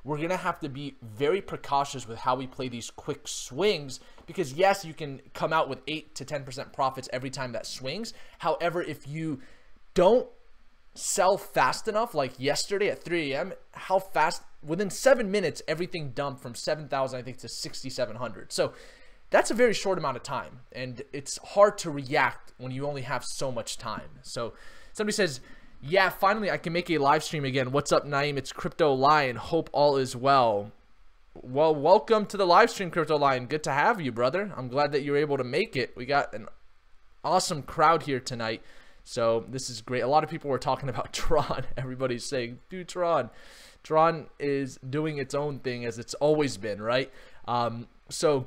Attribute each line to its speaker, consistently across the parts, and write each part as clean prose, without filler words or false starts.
Speaker 1: we're going to have to be very precautious with how we play these quick swings, because yes, you can come out with 8 to 10% profits every time that swings. However, if you don't sell fast enough, like yesterday at 3 a.m., how fast, within 7 minutes, everything dumped from 7,000, I think, to 6,700. So that's a very short amount of time, and it's hard to react when you only have so much time. So somebody says, yeah, finally I can make a live stream again. What's up, Naeem? It's Crypto Lion. Hope all is well. Well, welcome to the live stream, Crypto Lion. Good to have you, brother. I'm glad that you're able to make it. We got an awesome crowd here tonight, so this is great. A lot of people were talking about Tron. Everybody's saying, dude, Tron is doing its own thing, as it's always been, right? So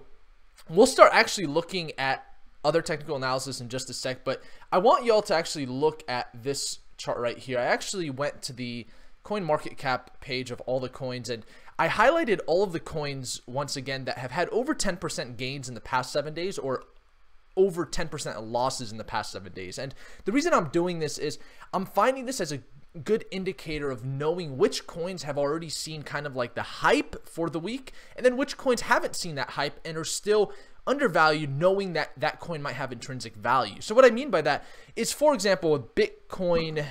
Speaker 1: we'll start actually looking at other technical analysis in just a sec, but I want y'all to actually look at this chart right here. I actually went to the coin market cap page of all the coins, and I highlighted all of the coins once again that have had over 10% gains in the past 7 days, or over 10% losses in the past 7 days. And the reason I'm doing this is I'm finding this as a good indicator of knowing which coins have already seen kind of like the hype for the week, and then which coins haven't seen that hype and are still undervalued, knowing that that coin might have intrinsic value. So what I mean by that is, for example, with Bitcoin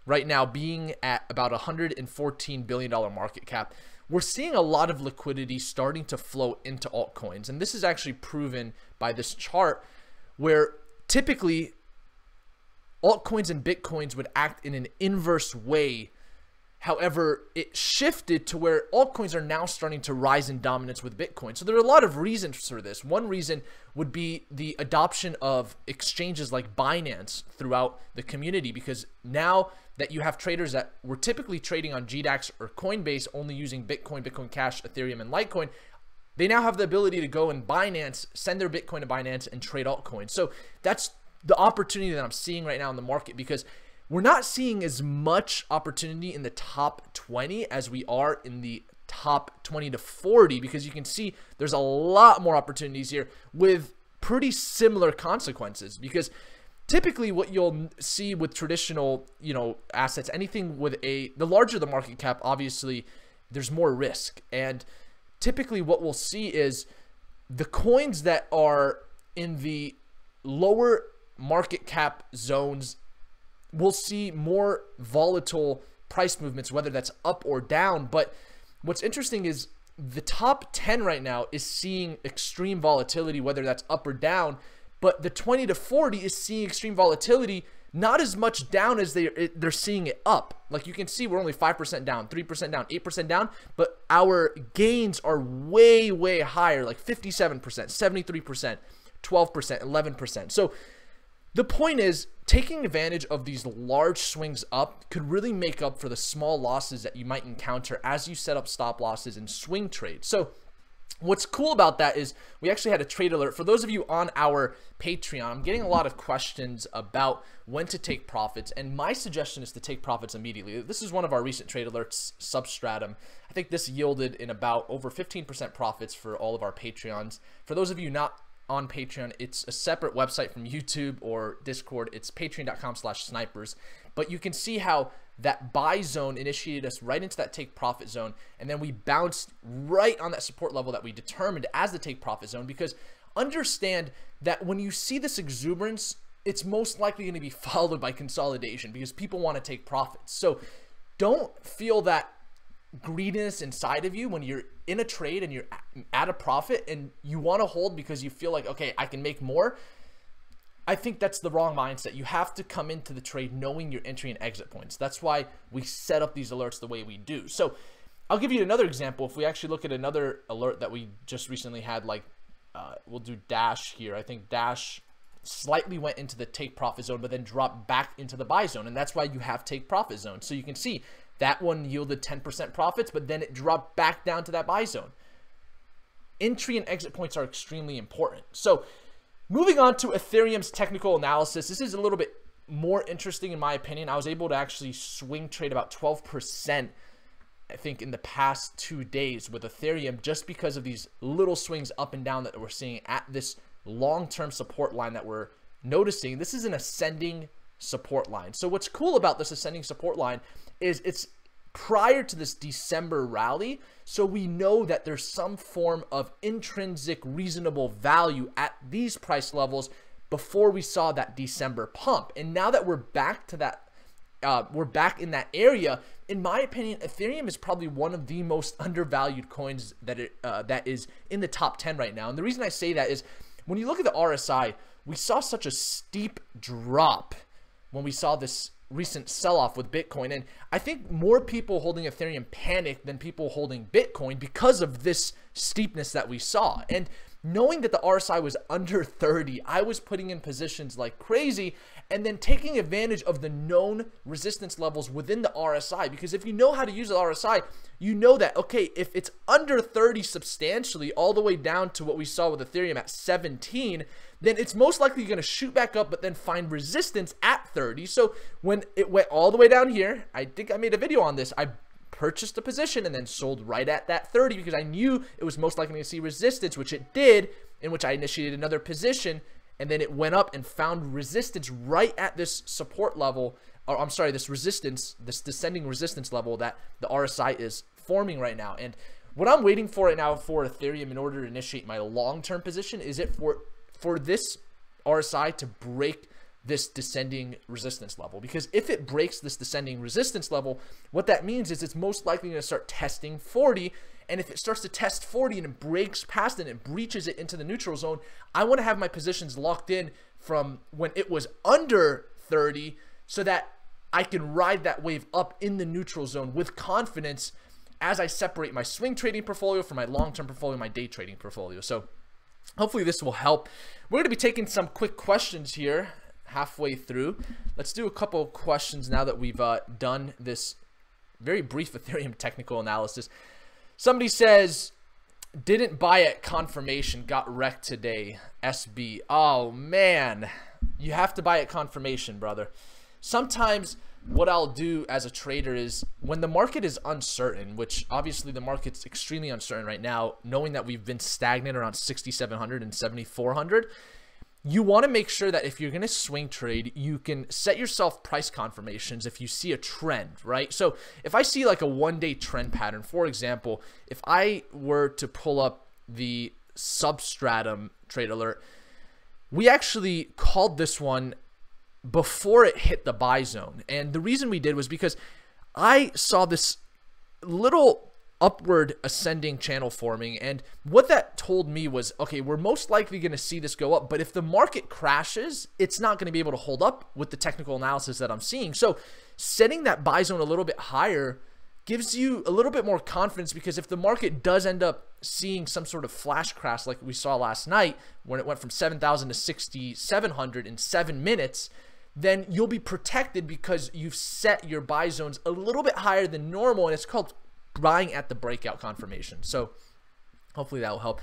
Speaker 1: right now being at about $114 billion market cap, we're seeing a lot of liquidity starting to flow into altcoins. And this is actually proven by this chart, where typically altcoins and Bitcoins would act in an inverse way. However, it shifted to where altcoins are now starting to rise in dominance with Bitcoin. So there are a lot of reasons for this. One reason would be the adoption of exchanges like Binance throughout the community, because now that you have traders that were typically trading on GDAX or Coinbase, only using Bitcoin, Bitcoin Cash, Ethereum, and Litecoin, they now have the ability to go in Binance, send their Bitcoin to Binance, and trade altcoins. So that's the opportunity that I'm seeing right now in the market, because we're not seeing as much opportunity in the top 20 as we are in the top 20 to 40, because you can see there's a lot more opportunities here with pretty similar consequences. Because typically what you'll see with traditional, assets, anything with the larger the market cap, obviously there's more risk. And typically what we'll see is the coins that are in the lower market cap zones, we'll see more volatile price movements, whether that's up or down. But what's interesting is the top 10 right now is seeing extreme volatility, whether that's up or down. But the 20 to 40 is seeing extreme volatility, not as much down as they're seeing it up. Like you can see, we're only 5% down, 3% down, 8% down, but our gains are way, way higher, like 57%, 73%, 12%, 11%. So the point is, taking advantage of these large swings up could really make up for the small losses that you might encounter as you set up stop losses and swing trades. So what's cool about that is we actually had a trade alert. For those of you on our Patreon, I'm getting a lot of questions about when to take profits, and my suggestion is to take profits immediately. This is one of our recent trade alerts, Substratum. I think this yielded in about over 15% profits for all of our Patreons. For those of you not on Patreon, it's a separate website from YouTube or Discord. It's patreon.com/snipers. But you can see how that buy zone initiated us right into that take profit zone, and then we bounced right on that support level that we determined as the take profit zone. Because understand that when you see this exuberance, it's most likely going to be followed by consolidation, because people want to take profits. So don't feel that greediness inside of you when you're in a trade and you're at a profit and you want to hold because you feel like, okay, I can make more. I think that's the wrong mindset. You have to come into the trade knowing your entry and exit points. That's why we set up these alerts the way we do. So I'll give you another example. If we actually look at another alert that we just recently had, like we'll do Dash here. I think Dash slightly went into the take profit zone, but then dropped back into the buy zone. And that's why you have take profit zone. So you can see that one yielded 10% profits, but then it dropped back down to that buy zone. Entry and exit points are extremely important. So moving on to Ethereum's technical analysis, this is a little bit more interesting in my opinion. I was able to actually swing trade about 12%, I think, in the past 2 days with Ethereum, just because of these little swings up and down that we're seeing at this long-term support line that we're noticing. This is an ascending support line. So what's cool about this ascending support line is it's prior to this December rally. So we know that there's some form of intrinsic reasonable value at these price levels before we saw that December pump. And now that we're back to that, we're back in that area, in my opinion, Ethereum is probably one of the most undervalued coins that is in the top 10 right now. And the reason I say that is when you look at the RSI, we saw such a steep drop when we saw this recent sell-off with Bitcoin. And I think more people holding Ethereum panicked than people holding Bitcoin because of this steepness that we saw. And knowing that the RSI was under 30, I was putting in positions like crazy and then taking advantage of the known resistance levels within the RSI. Because if you know how to use the RSI, you know that, okay, if it's under 30 substantially all the way down to what we saw with Ethereum at 17, then it's most likely going to shoot back up, but then find resistance at 30. So when it went all the way down here, I think I made a video on this. I purchased a position and then sold right at that 30 because I knew it was most likely to see resistance, which it did, in which I initiated another position, and then it went up and found resistance right at this support level, or I'm sorry, this resistance, this descending resistance level that the RSI is forming right now. And what I'm waiting for right now for Ethereum in order to initiate my long-term position is it for this RSI to break this descending resistance level. Because if it breaks this descending resistance level, what that means is it's most likely going to start testing 40. And if it starts to test 40 and it breaks past it and it breaches it into the neutral zone, I want to have my positions locked in from when it was under 30 so that I can ride that wave up in the neutral zone with confidence as I separate my swing trading portfolio from my long-term portfolio, my day trading portfolio. So hopefully this will help. We're going to be taking some quick questions here halfway through. Let's do a couple of questions now that we've done this very brief Ethereum technical analysis. Somebody says, didn't buy at confirmation, got wrecked today, SB. Oh man, you have to buy at confirmation, brother. Sometimes what I'll do as a trader is when the market is uncertain, which obviously the market's extremely uncertain right now, knowing that we've been stagnant around 6,700 and 7,400, you want to make sure that if you're going to swing trade, you can set yourself price confirmations if you see a trend, right? So if I see like a one-day trend pattern, for example, if I were to pull up the substratum trade alert, we actually called this one before it hit the buy zone. And the reason we did was because I saw this little upward ascending channel forming, and what that told me was, okay, we're most likely going to see this go up, but if the market crashes, it's not going to be able to hold up with the technical analysis that I'm seeing. So setting that buy zone a little bit higher gives you a little bit more confidence, because if the market does end up seeing some sort of flash crash like we saw last night when it went from 7,000 to 6,700 in 7 minutes, then you'll be protected because you've set your buy zones a little bit higher than normal, and it's called buying at the breakout confirmation. So hopefully that will help.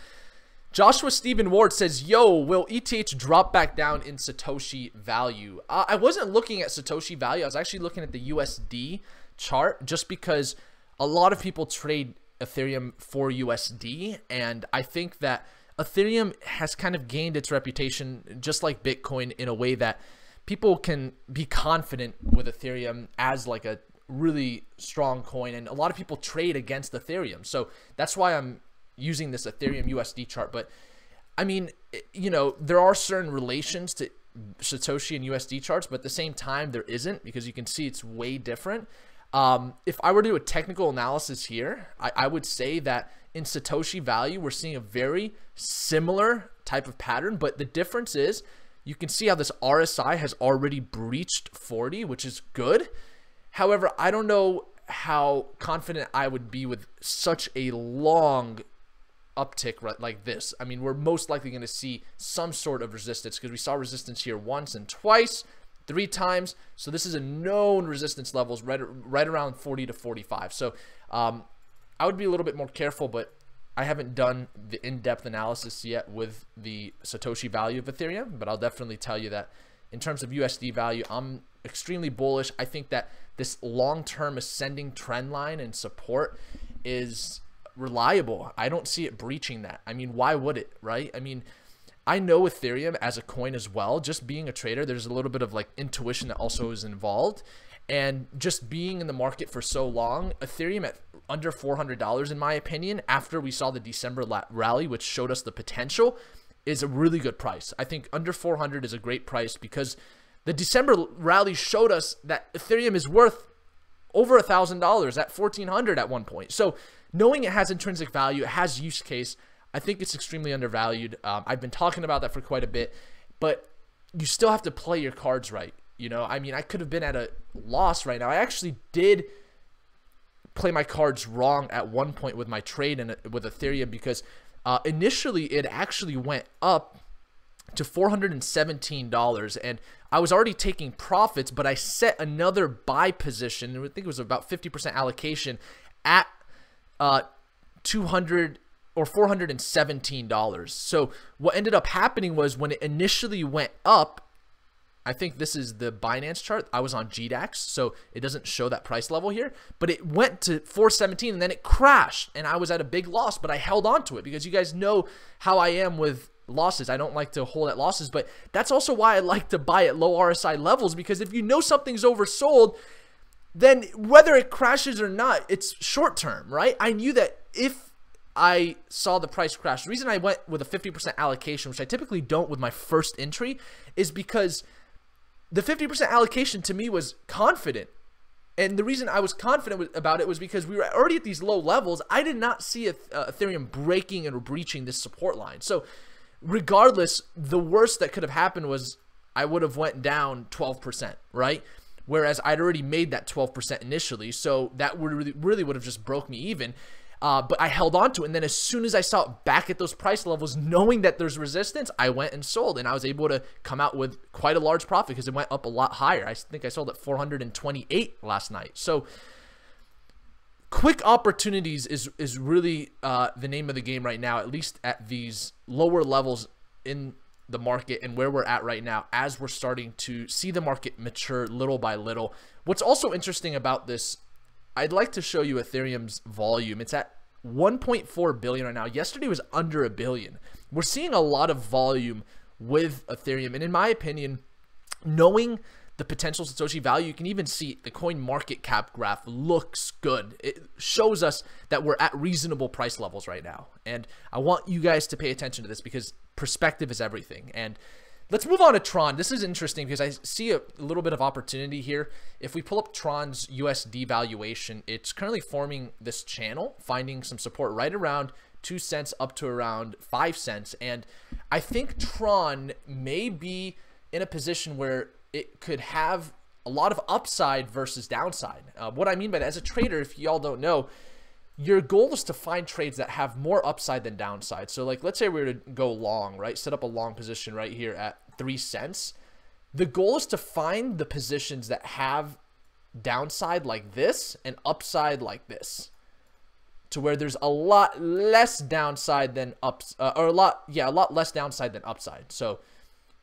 Speaker 1: Joshua Stephen Ward says, yo, will ETH drop back down in Satoshi value? I wasn't looking at Satoshi value. I was actually looking at the USD chart, just because a lot of people trade Ethereum for USD. And I think that Ethereum has kind of gained its reputation, just like Bitcoin, in a way that people can be confident with Ethereum as like a really strong coin, and a lot of people trade against Ethereum. So that's why I'm using this Ethereum USD chart. But I mean, you know, there are certain relations to Satoshi and USD charts, but at the same time there isn't, because you can see it's way different. If I were to do a technical analysis here, I would say that in Satoshi value we're seeing a very similar type of pattern, but the difference is you can see how this RSI has already breached 40, which is good. However, I don't know how confident I would be with such a long uptick like this. I mean, we're most likely going to see some sort of resistance, because we saw resistance here once and twice, 3 times. So this is a known resistance levels right around 40 to 45. So I would be a little bit more careful, but I haven't done the in-depth analysis yet with the Satoshi value of Ethereum, but I'll definitely tell you that in terms of USD value, I'm extremely bullish. I think that this long-term ascending trend line and support is reliable. I don't see it breaching that. I mean, why would it, right? I mean, I know Ethereum as a coin as well. Just being a trader, there's a little bit of like intuition that also is involved. And just being in the market for so long, Ethereum at under $400, in my opinion, after we saw the December rally, which showed us the potential, is a really good price. I think under 400 is a great price because the December rally showed us that Ethereum is worth over $1,000 at 1,400 at one point. So knowing it has intrinsic value, it has use case, I think it's extremely undervalued. I've been talking about that for quite a bit, but you still have to play your cards right. You know, I mean, I could have been at a loss right now. I actually did play my cards wrong at one point with my trade with Ethereum because initially it actually went up to $417, and I was already taking profits, but I set another buy position, and I think it was about 50% allocation at $200 or $417. So what ended up happening was when it initially went up, I think this is the Binance chart. I was on GDAX, so it doesn't show that price level here, but it went to 417 and then it crashed and I was at a big loss, but I held on to it because you guys know how I am with losses. I don't like to hold at losses, but that's also why I like to buy at low RSI levels, because if you know something's oversold, then whether it crashes or not, it's short term, right? I knew that if I saw the price crash, the reason I went with a 50% allocation, which I typically don't with my first entry, is because the 50% allocation to me was confident. And the reason I was confident about it was because we were already at these low levels. I did not see Ethereum breaking and breaching this support line. So regardless, the worst that could have happened was I would have went down 12%, right? Whereas I'd already made that 12% initially. So that would really would have just broke me even. But I held on to it, and then as soon as I saw it back at those price levels, knowing that there's resistance, I went and sold, and I was able to come out with quite a large profit because it went up a lot higher. I think I sold at 428 last night. So quick opportunities is really the name of the game right now, at least at these lower levels in the market and where we're at right now as we're starting to see the market mature little by little. What's also interesting about this, I'd like to show you Ethereum's volume. It's at 1.4 billion right now. Yesterday was under a billion. We're seeing a lot of volume with Ethereum. And in my opinion, knowing the potential Satoshi value, you can even see the coin market cap graph looks good. It shows us that we're at reasonable price levels right now. And I want you guys to pay attention to this because perspective is everything. And let's move on to Tron. This is interesting because I see a little bit of opportunity here. If we pull up Tron's USD valuation, it's currently forming this channel, finding some support right around 2 cents up to around 5 cents. And I think Tron may be in a position where it could have a lot of upside versus downside. What I mean by that, as a trader, if y'all don't know, your goal is to find trades that have more upside than downside. So like, let's say we were to go long, right? Set up a long position right here at 3 cents. The goal is to find the positions that have downside like this and upside like this, to where there's a lot less downside than a lot less downside than upside. So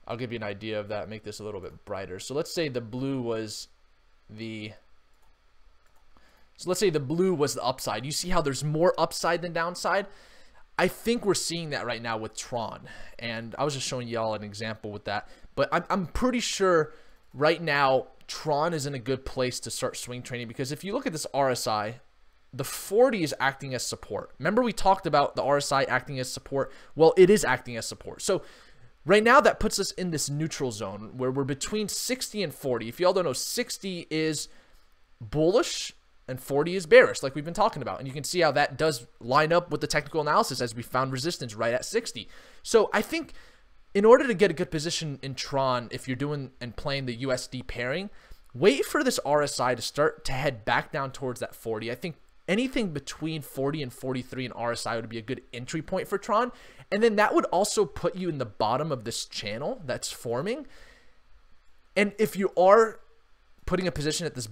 Speaker 1: I'll give you an idea of that, make this a little bit brighter. So let's say the blue was the upside. You see how there's more upside than downside? I think we're seeing that right now with Tron. And I was just showing y'all an example with that. But I'm pretty sure right now Tron is in a good place to start swing trading, because if you look at this RSI, the 40 is acting as support. Remember we talked about the RSI acting as support? Well, it is acting as support. So right now that puts us in this neutral zone where we're between 60 and 40. If y'all don't know, 60 is bullish and 40 is bearish, like we've been talking about. And you can see how that does line up with the technical analysis as we found resistance right at 60. So I think in order to get a good position in Tron, if you're doing and playing the USD pairing, wait for this RSI to start to head back down towards that 40. I think anything between 40 and 43 in RSI would be a good entry point for Tron. And then that would also put you in the bottom of this channel that's forming. And if you are putting a position at this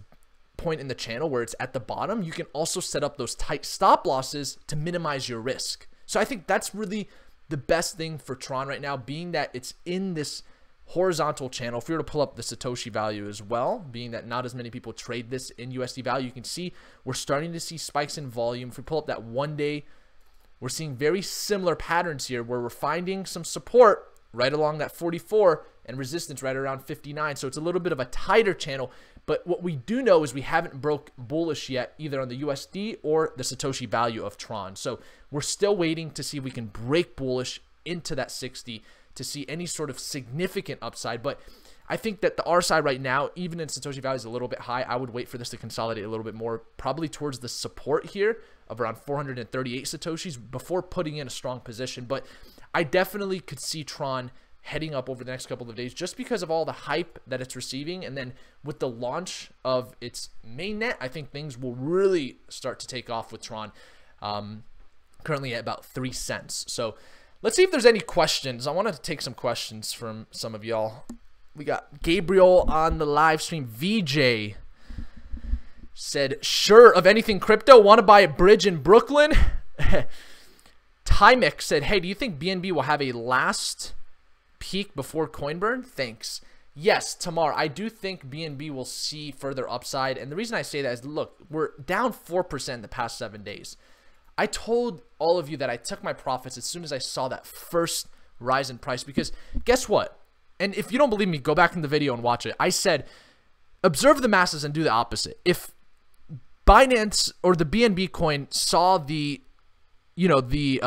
Speaker 1: point in the channel where it's at the bottom, you can also set up those tight stop losses to minimize your risk. So I think that's really the best thing for Tron right now, being that it's in this horizontal channel. If we were to pull up the Satoshi value as well, being that not as many people trade this in USD value, you can see we're starting to see spikes in volume. If we pull up that 1 day, we're seeing very similar patterns here where we're finding some support right along that 44 and resistance right around 59. So it's a little bit of a tighter channel, But what we do know is we haven't broke bullish yet, either on the USD or the Satoshi value of Tron. So we're still waiting to see if we can break bullish into that 60 to see any sort of significant upside. But I think that the R side right now, even in Satoshi value, is a little bit high. I would wait for this to consolidate a little bit more, probably towards the support here of around 438 Satoshis before putting in a strong position. But I definitely could see Tron heading up over the next couple of days just because of all the hype that it's receiving. And then with the launch of its mainnet, I think things will really start to take off with Tron, currently at about 3 cents. So let's see if there's any questions. I wanted to take some questions from some of y'all. We got Gabriel on the live stream. VJ said, sure of anything crypto, want to buy a bridge in Brooklyn? Timex said, hey, do you think BNB will have a last peak before coin burn? Thanks. Yes, Tamar, I do think BNB will see further upside. And the reason I say that is, look, we're down 4% in the past 7 days. I told all of you that I took my profits as soon as I saw that first rise in price, because guess what? And if you don't believe me, go back in the video and watch it. I said, observe the masses and do the opposite. If Binance or the BNB coin saw the, you know, the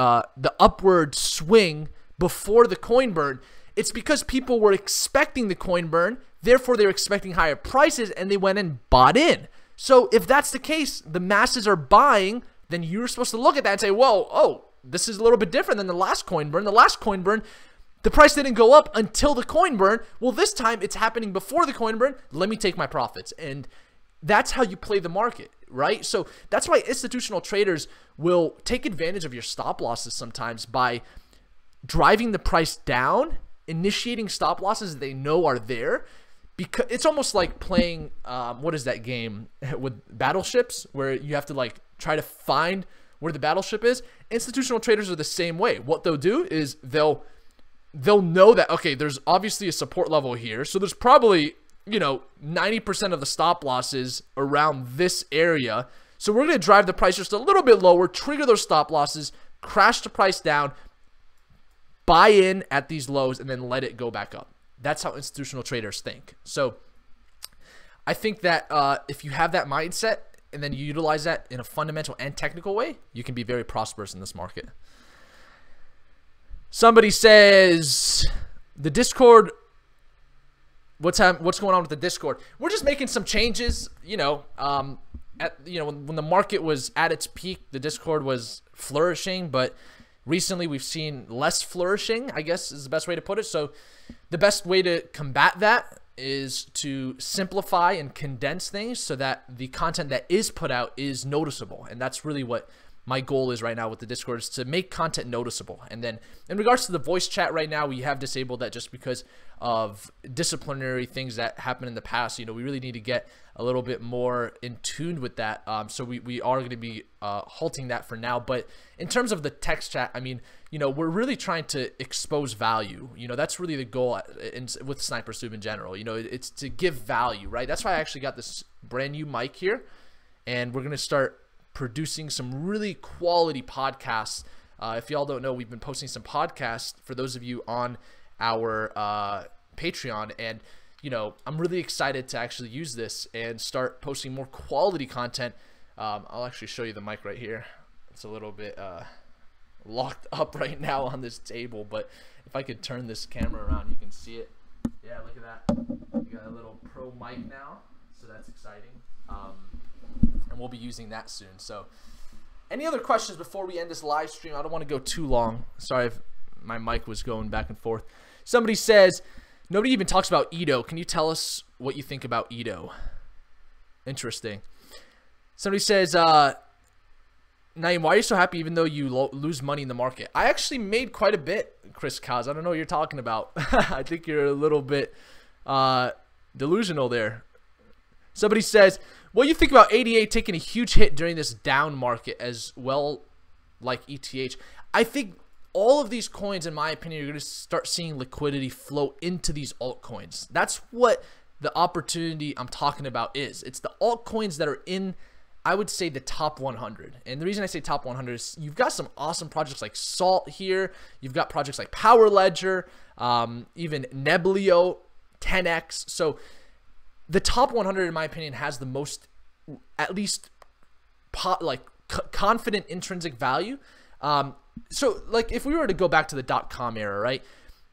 Speaker 1: upward swing before the coin burn, it's because people were expecting the coin burn, therefore they were expecting higher prices, and they went and bought in. So if that's the case, the masses are buying, then you're supposed to look at that and say, whoa, oh, this is a little bit different than the last coin burn. The last coin burn, the price didn't go up until the coin burn. Well, this time it's happening before the coin burn. Let me take my profits. And that's how you play the market, right? So that's why institutional traders will take advantage of your stop losses sometimes by driving the price down, initiating stop losses that they know are there, because it's almost like playing what is that game with battleships where you have to like try to find where the battleship is. Institutional traders are the same way. What they'll do is they'll know that, okay, there's obviously a support level here, so there's probably, you know, 90% of the stop losses around this area, so we're going to drive the price just a little bit lower, trigger those stop losses, crash the price down, buy in at these lows, and then let it go back up. That's how institutional traders think. So I think that if you have that mindset and then you utilize that in a fundamental and technical way, you can be very prosperous in this market. Somebody says the Discord, what's going on with the Discord? We're just making some changes, you know, when the market was at its peak, the Discord was flourishing, but recently we've seen less flourishing, I guess is the best way to put it. So the best way to combat that is to simplify and condense things so that the content that is put out is noticeable. And that's really what my goal is right now with the Discord, is to make content noticeable. And then in regards to the voice chat right now, we have disabled that just because of disciplinary things that happened in the past. You know, we really need to get a little bit more in tune with that. So we are going to be halting that for now. But in terms of the text chat, I mean, you know, we're really trying to expose value. You know, that's really the goal with Sniper Soup in general. You know, it's to give value, right? That's why I actually got this brand new mic here, and we're going to start producing some really quality podcasts. If y'all don't know, we've been posting some podcasts for those of you on our Patreon, and you know, I'm really excited to actually use this and start posting more quality content. I'll actually show you the mic right here. It's a little bit locked up right now on this table, but if I could turn this camera around, you can see it. Yeah, look at that. We got a little pro mic now, so that's exciting. And we'll be using that soon. So any other questions before we end this live stream? I don't want to go too long. Sorry if my mic was going back and forth. Somebody says, nobody even talks about Edo. Can you tell us what you think about Edo? Interesting. Somebody says, Naeem, why are you so happy even though you lose money in the market? I actually made quite a bit, Chris Kaz. I don't know what you're talking about. I think you're a little bit delusional there. Somebody says, what do you think about ADA taking a huge hit during this down market as well, like ETH? I think all of these coins, in my opinion, you're going to start seeing liquidity flow into these altcoins. That's what the opportunity I'm talking about is. It's the altcoins that are in, I would say, the top 100. And the reason I say top 100 is you've got some awesome projects like Salt here. You've got projects like Power Ledger, even Neblio, 10x. So the top 100, in my opinion, has the most, at least, confident intrinsic value. So like if we were to go back to the .com era, right?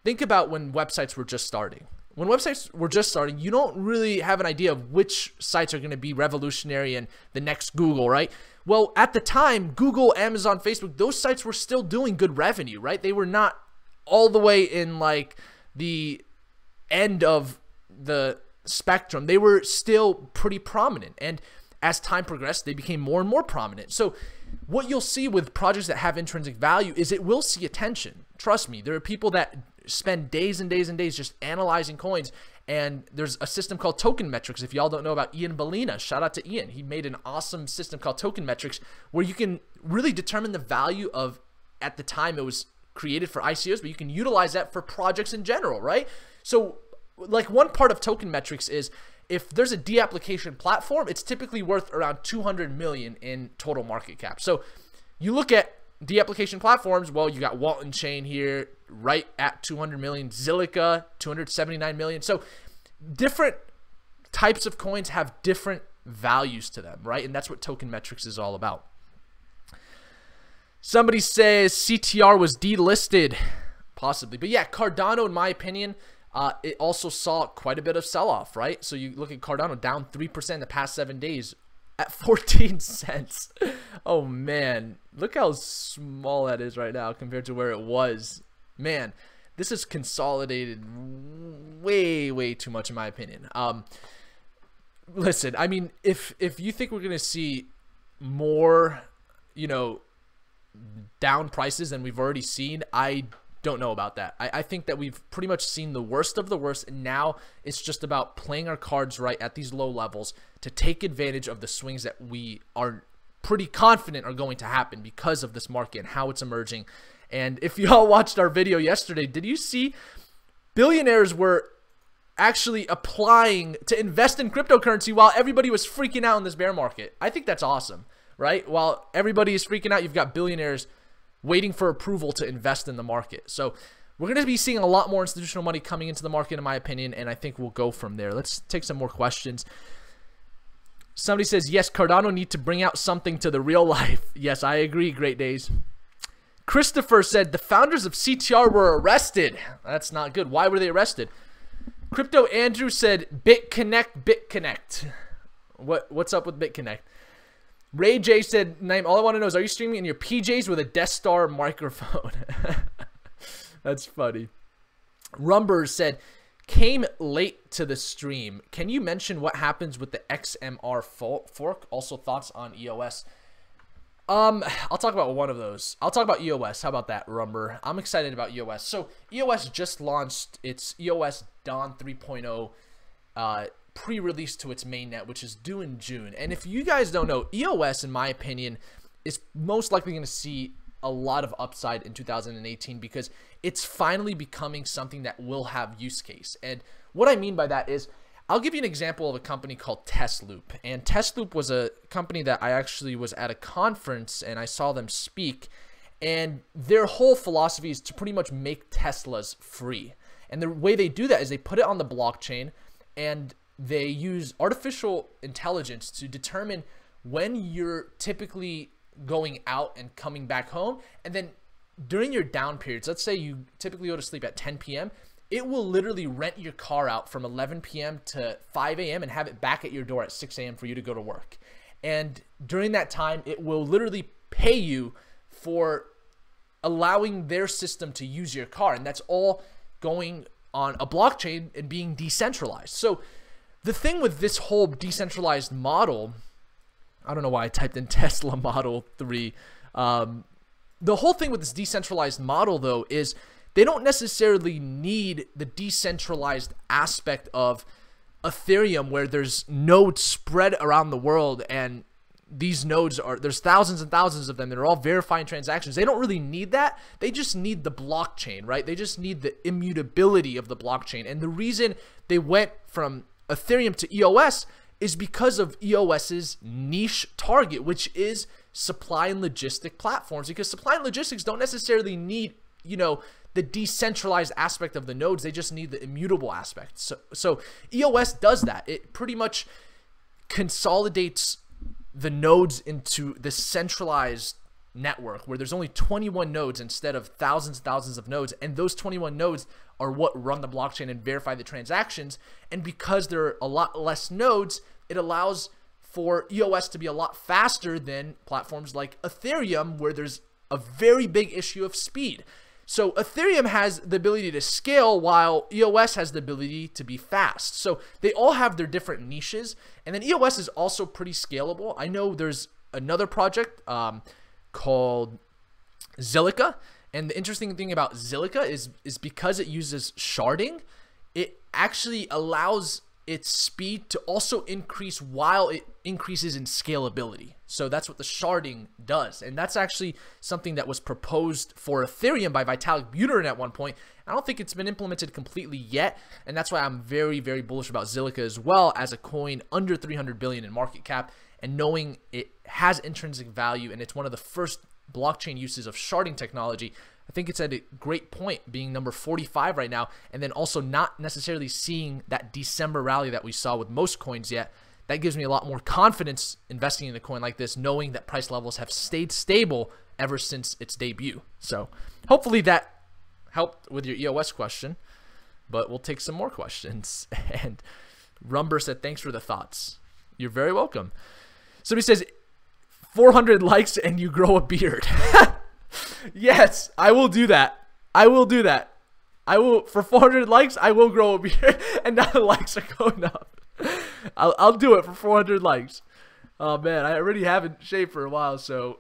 Speaker 1: Think about when websites were just starting. When websites were just starting, you don't really have an idea of which sites are going to be revolutionary and the next Google, right? Well, at the time, Google, Amazon, Facebook, those sites were still doing good revenue, right? They were not all the way in like the end of the spectrum. They were still pretty prominent. And as time progressed, they became more and more prominent. So what you'll see with projects that have intrinsic value is it will see attention. Trust me, there are people that spend days and days and days just analyzing coins. And there's a system called Token Metrics. If y'all don't know about Ian Bellina, shout out to Ian. He made an awesome system called Token Metrics where you can really determine the value of, at the time it was created for ICOs, but you can utilize that for projects in general, right? So like one part of Token Metrics is if there's a de-application platform, it's typically worth around 200 million in total market cap. So you look at de-application platforms, well, you got Walton Chain here right at 200 million, Zilliqa 279 million. So different types of coins have different values to them, right? And that's what Token Metrics is all about. Somebody says CTR was delisted, possibly. But yeah, Cardano, in my opinion, it also saw quite a bit of sell-off, right? So you look at Cardano down 3% in the past 7 days at 14 cents. Oh, man. Look how small that is right now compared to where it was. Man, this is consolidated way, way too much in my opinion. Listen, I mean, if you think we're going to see more, you know, down prices than we've already seen, I don't know about that. I think that we've pretty much seen the worst of the worst, and now it's just about playing our cards right at these low levels to take advantage of the swings that we are pretty confident are going to happen because of this market and how it's emerging. And if y'all watched our video yesterday, did you see billionaires were actually applying to invest in cryptocurrency while everybody was freaking out in this bear market? I think that's awesome, right? While everybody is freaking out, you've got billionaires waiting for approval to invest in the market. So we're going to be seeing a lot more institutional money coming into the market, in my opinion, and I think we'll go from there. Let's take some more questions. Somebody says, yes, Cardano need to bring out something to the real life. Yes, I agree. Great days. Christopher said the founders of CTR were arrested. That's not good. Why were they arrested? Crypto Andrew said BitConnect. What's up with BitConnect? Ray J said, Naeem, all I want to know is, are you streaming in your PJs with a Death Star microphone? That's funny. Rumber said, came late to the stream. Can you mention what happens with the XMR fork? Also thoughts on EOS. I'll talk about one of those. I'll talk about EOS. How about that, Rumber? I'm excited about EOS. So EOS just launched its EOS Dawn 3.0 pre-release to its mainnet, which is due in June. And if you guys don't know, EOS, in my opinion, is most likely going to see a lot of upside in 2018 because it's finally becoming something that will have use case. And what I mean by that is, I'll give you an example of a company called Testloop. And Testloop was a company that I actually was at a conference and I saw them speak. And their whole philosophy is to pretty much make Teslas free. And the way they do that is they put it on the blockchain and they use artificial intelligence to determine when you're typically going out and coming back home. And then during your down periods, let's say you typically go to sleep at 10 p.m., it will literally rent your car out from 11 p.m. to 5 a.m. and have it back at your door at 6 a.m. for you to go to work. And during that time, it will literally pay you for allowing their system to use your car. And that's all going on a blockchain and being decentralized. So the thing with this whole decentralized model, I don't know why I typed in Tesla Model 3. The whole thing with this decentralized model, though, is they don't necessarily need the decentralized aspect of Ethereum where there's nodes spread around the world and these nodes are, there's thousands and thousands of them. They're all verifying transactions. They don't really need that. They just need the blockchain, right? They just need the immutability of the blockchain. And the reason they went from Ethereum to EOS is because of EOS's niche target, which is supply and logistic platforms, because supply and logistics don't necessarily need, you know, the decentralized aspect of the nodes. They just need the immutable aspect. So EOS does that. It pretty much consolidates the nodes into this centralized network where there's only 21 nodes instead of thousands and thousands of nodes, and those 21 nodes are what run the blockchain and verify the transactions. And because there are a lot less nodes, it allows for EOS to be a lot faster than platforms like Ethereum, where there's a very big issue of speed. So Ethereum has the ability to scale while EOS has the ability to be fast. So they all have their different niches. And then EOS is also pretty scalable. I know there's another project called Zilliqa. And the interesting thing about Zilliqa is because it uses sharding, it actually allows its speed to also increase while it increases in scalability. So that's what the sharding does. And that's actually something that was proposed for Ethereum by Vitalik Buterin at one point. I don't think it's been implemented completely yet. And that's why I'm very, very bullish about Zilliqa as well, as a coin under 300 billion in market cap, and knowing it has intrinsic value and it's one of the first blockchain uses of sharding technology. I think it's at a great point, being number 45 right now, and then also not necessarily seeing that December rally that we saw with most coins yet. That gives me a lot more confidence investing in a coin like this, knowing that price levels have stayed stable ever since its debut. So hopefully that helped with your EOS question, but we'll take some more questions. And Rumber said, thanks for the thoughts. You're very welcome. Somebody says, 400 likes and you grow a beard. Yes, I will do that. I will do that. I will, for 400 likes, I will grow a beard. And now the likes are going up. I'll do it for 400 likes. Oh man, I already haven't shaved for a while, so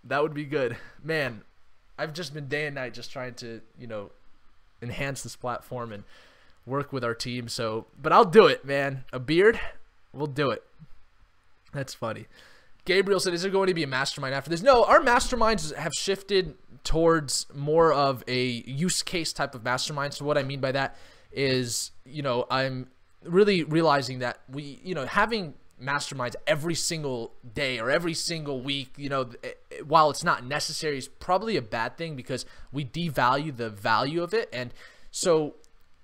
Speaker 1: that would be good. Man, I've just been day and night just trying to, you know, enhance this platform and work with our team. So, but I'll do it, man. A beard, we'll do it. That's funny. Gabriel said, is there going to be a mastermind after this? No, our masterminds have shifted towards more of a use case type of mastermind. So what I mean by that is, you know, I'm really realizing that we, you know, having masterminds every single day or every single week, you know, while it's not necessary, is probably a bad thing because we devalue the value of it. And so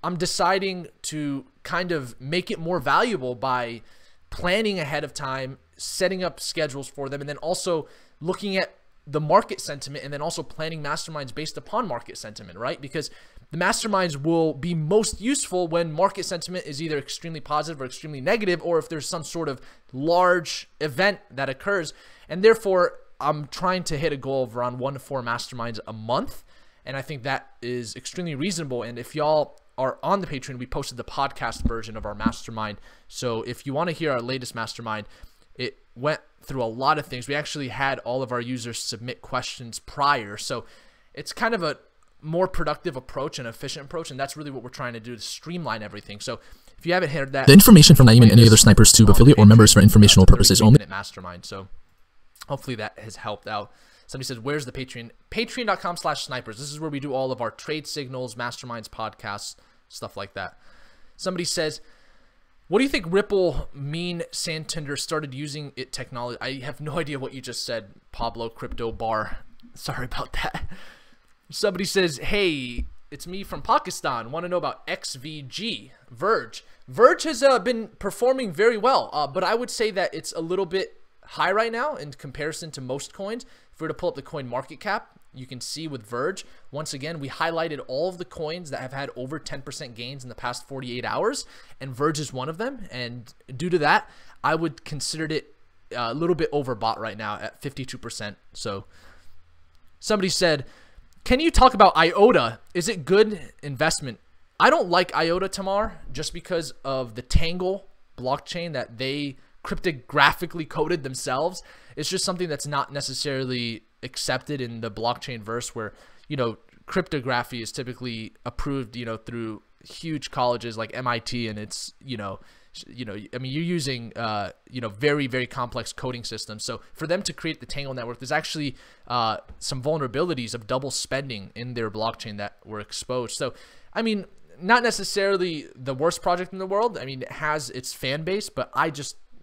Speaker 1: I'm deciding to kind of make it more valuable by planning ahead of time, setting up schedules for them, and then also looking at the market sentiment and then also planning masterminds based upon market sentiment, right? Because the masterminds will be most useful when market sentiment is either extremely positive or extremely negative, or if there's some sort of large event that occurs. And therefore, I'm trying to hit a goal of around 1 to 4 masterminds a month. And I think that is extremely reasonable. And if y'all are on the Patreon, we posted the podcast version of our mastermind. So if you want to hear our latest mastermind, it went through a lot of things. We actually had all of our users submit questions prior. So it's kind of a more productive approach and efficient approach. And that's really what we're trying to do, to streamline everything. So if you haven't heard that,
Speaker 2: the information from Naeem and any other snipers tube affiliate or members for informational purposes only.
Speaker 1: Mastermind. So hopefully that has helped out. Somebody says, where's the Patreon? Patreon.com/snipers. This is where we do all of our trade signals, masterminds, podcasts, stuff like that. Somebody says, what do you think Ripple mean Santander started using it technology? I have no idea what you just said, Pablo Crypto Bar. Sorry about that. Somebody says, hey, it's me from Pakistan. Want to know about XVG, Verge. Verge has been performing very well, but I would say that it's a little bit high right now in comparison to most coins. If we were to pull up the coin market cap, you can see with Verge, once again, we highlighted all of the coins that have had over 10% gains in the past 48 hours, and Verge is one of them. And due to that, I would consider it a little bit overbought right now at 52%. So somebody said, can you talk about IOTA? Is it good investment? I don't like IOTA, Tamar, just because of the Tangle blockchain that they cryptographically coded themselves. It's just something that's not necessarily accepted in the blockchain verse, where, you know, cryptography is typically approved, you know, through huge colleges like MIT, and it's, you know, I mean, you're using, you know, very, very complex coding systems. So for them to create the Tangle network, there's actually some vulnerabilities of double spending in their blockchain that were exposed. So, I mean, not necessarily the worst project in the world. I mean, it has its fan base, but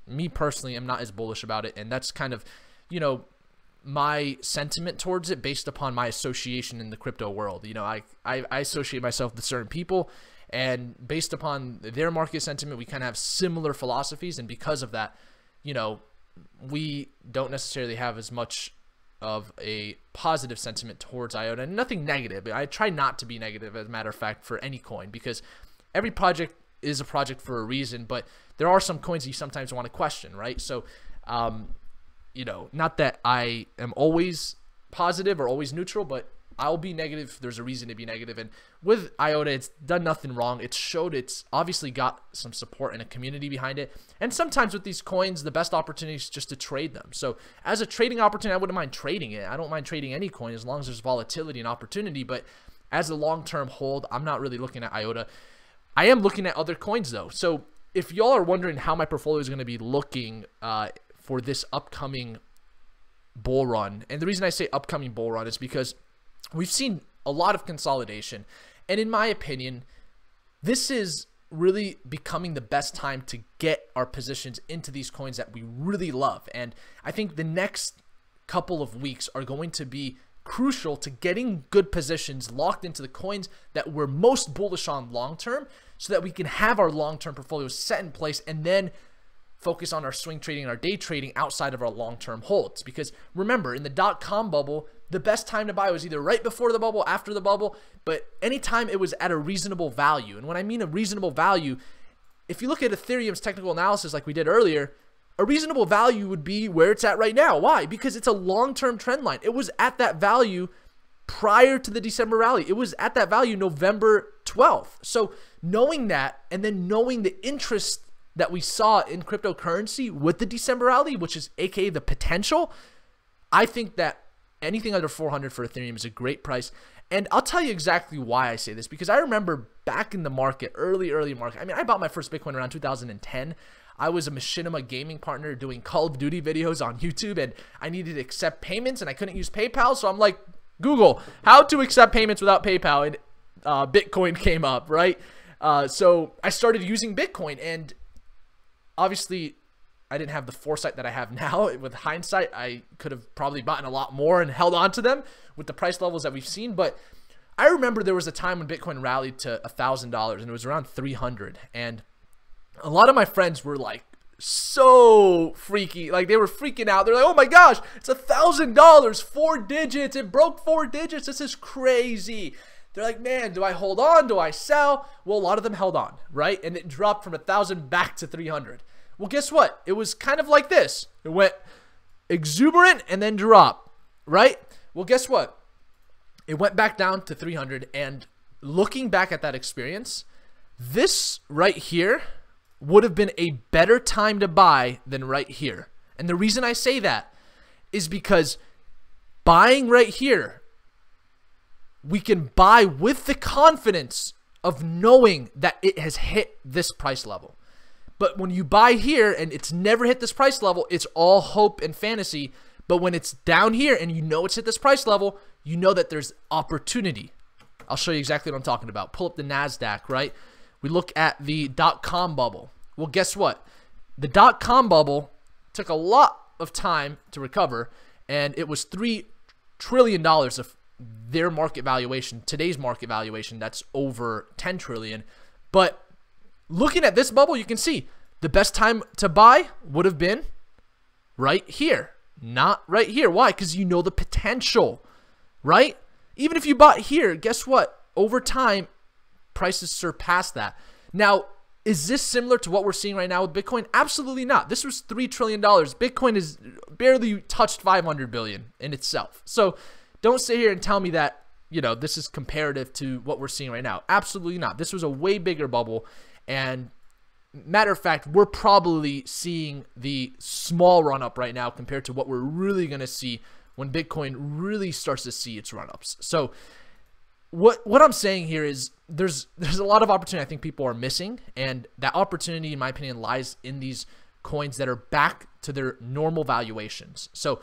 Speaker 1: me personally, am not as bullish about it. And that's kind of, you know, my sentiment towards it based upon my association in the crypto world. You know, I associate myself with certain people, and based upon their market sentiment, we kind of have similar philosophies. And because of that, you know, we don't necessarily have as much of a positive sentiment towards IOTA, and nothing negative. I try not to be negative, as a matter of fact, for any coin, because every project is a project for a reason, but there are some coins you sometimes want to question, right? So, you know, not that I am always positive or always neutral, but I'll be negative if there's a reason to be negative. And with IOTA, it's done nothing wrong. It's showed it's obviously got some support and a community behind it. And sometimes with these coins, the best opportunity is just to trade them. So as a trading opportunity, I wouldn't mind trading it. I don't mind trading any coin as long as there's volatility and opportunity. But as a long-term hold, I'm not really looking at IOTA. I am looking at other coins though. So if y'all are wondering how my portfolio is going to be looking for this upcoming bull run, and the reason I say upcoming bull run is because we've seen a lot of consolidation, and in my opinion, this is really becoming the best time to get our positions into these coins that we really love. And I think the next couple of weeks are going to be crucial to getting good positions locked into the coins that we're most bullish on long term, so that we can have our long-term portfolio set in place and then focus on our swing trading and our day trading outside of our long-term holds. Because remember, in the .com bubble, the best time to buy was either right before the bubble, after the bubble, but anytime it was at a reasonable value. And when I mean a reasonable value, if you look at Ethereum's technical analysis like we did earlier, a reasonable value would be where it's at right now. Why? Because it's a long-term trend line. It was at that value prior to the December rally. It was at that value November 12th. So knowing that, and then knowing the interest that we saw in cryptocurrency with the December rally, which is aka the potential, I think that anything under 400 for Ethereum is a great price. And I'll tell you exactly why I say this, because I remember back in the market, early market. I mean, I bought my first Bitcoin around 2010. I was a machinima gaming partner doing Call of Duty videos on YouTube, and I needed to accept payments, and I couldn't use PayPal. So I'm like, Google, how to accept payments without PayPal, and Bitcoin came up, right? So I started using Bitcoin, and obviously I didn't have the foresight that I have now. With hindsight, I could have probably bought a lot more and held on to them with the price levels that we've seen. But I remember there was a time when Bitcoin rallied to $1,000, and it was around 300. And a lot of my friends were like so freaky. Like, they were freaking out. They're like, oh my gosh, it's $1,000, 4 digits. It broke 4 digits. This is crazy. They're like, man, do I hold on? Do I sell? Well, a lot of them held on, right? And it dropped from 1,000 back to 300. Well, guess what? It was kind of like this. It went exuberant and then dropped, right? Well, guess what? It went back down to 300. And looking back at that experience, this right here would have been a better time to buy than right here. And the reason I say that is because buying right here, we can buy with the confidence of knowing that it has hit this price level. But when you buy here and it's never hit this price level, it's all hope and fantasy. But when it's down here and you know it's hit this price level, you know that there's opportunity. I'll show you exactly what I'm talking about. Pull up the NASDAQ, right? We look at the .com bubble. Well, guess what? The .com bubble took a lot of time to recover, and it was $3 trillion of their market valuation. Today's market valuation, that's over 10 trillion. But looking at this bubble, you can see the best time to buy would have been right here, not right here. Why? Because you know the potential, right? Even if you bought here, guess what? Over time, prices surpass that. Now, is this similar to what we're seeing right now with Bitcoin? Absolutely not. This was $3 trillion. Bitcoin is barely touched 500 billion in itself. So don't sit here and tell me that, you know, this is comparative to what we're seeing right now. Absolutely not. This was a way bigger bubble. And matter of fact, we're probably seeing the small run up right now compared to what we're really going to see when Bitcoin really starts to see its run ups. So what I'm saying here is there's a lot of opportunity I think people are missing, and that opportunity, in my opinion, lies in these coins that are back to their normal valuations. So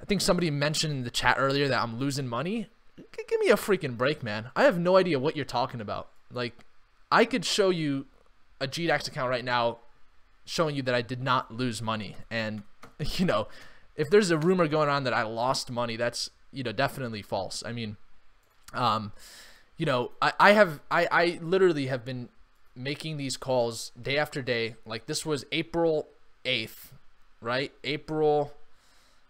Speaker 1: I think somebody mentioned in the chat earlier that I'm losing money. Give me a freaking break, man. I have no idea what you're talking about. Like, I could show you a GDAX account right now showing you that I did not lose money. And, you know, if there's a rumor going on that I lost money, that's, you know, definitely false. I mean, you know, I literally have been making these calls day after day. Like this was April 8th, right? April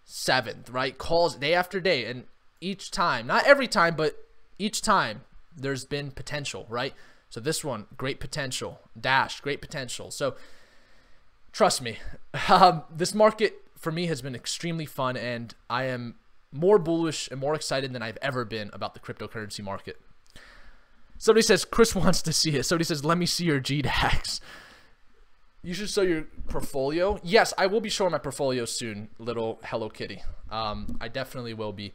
Speaker 1: 7th, right? Calls day after day. And each time, not every time, but each time there's been potential, right? So this one, great potential. Dash, great potential. So trust me, this market for me has been extremely fun, and I am more bullish and more excited than I've ever been about the cryptocurrency market. Somebody says, Chris wants to see it. Somebody says, let me see your GDAX. You should show your portfolio. Yes, I will be showing my portfolio soon, little Hello Kitty. I definitely will be.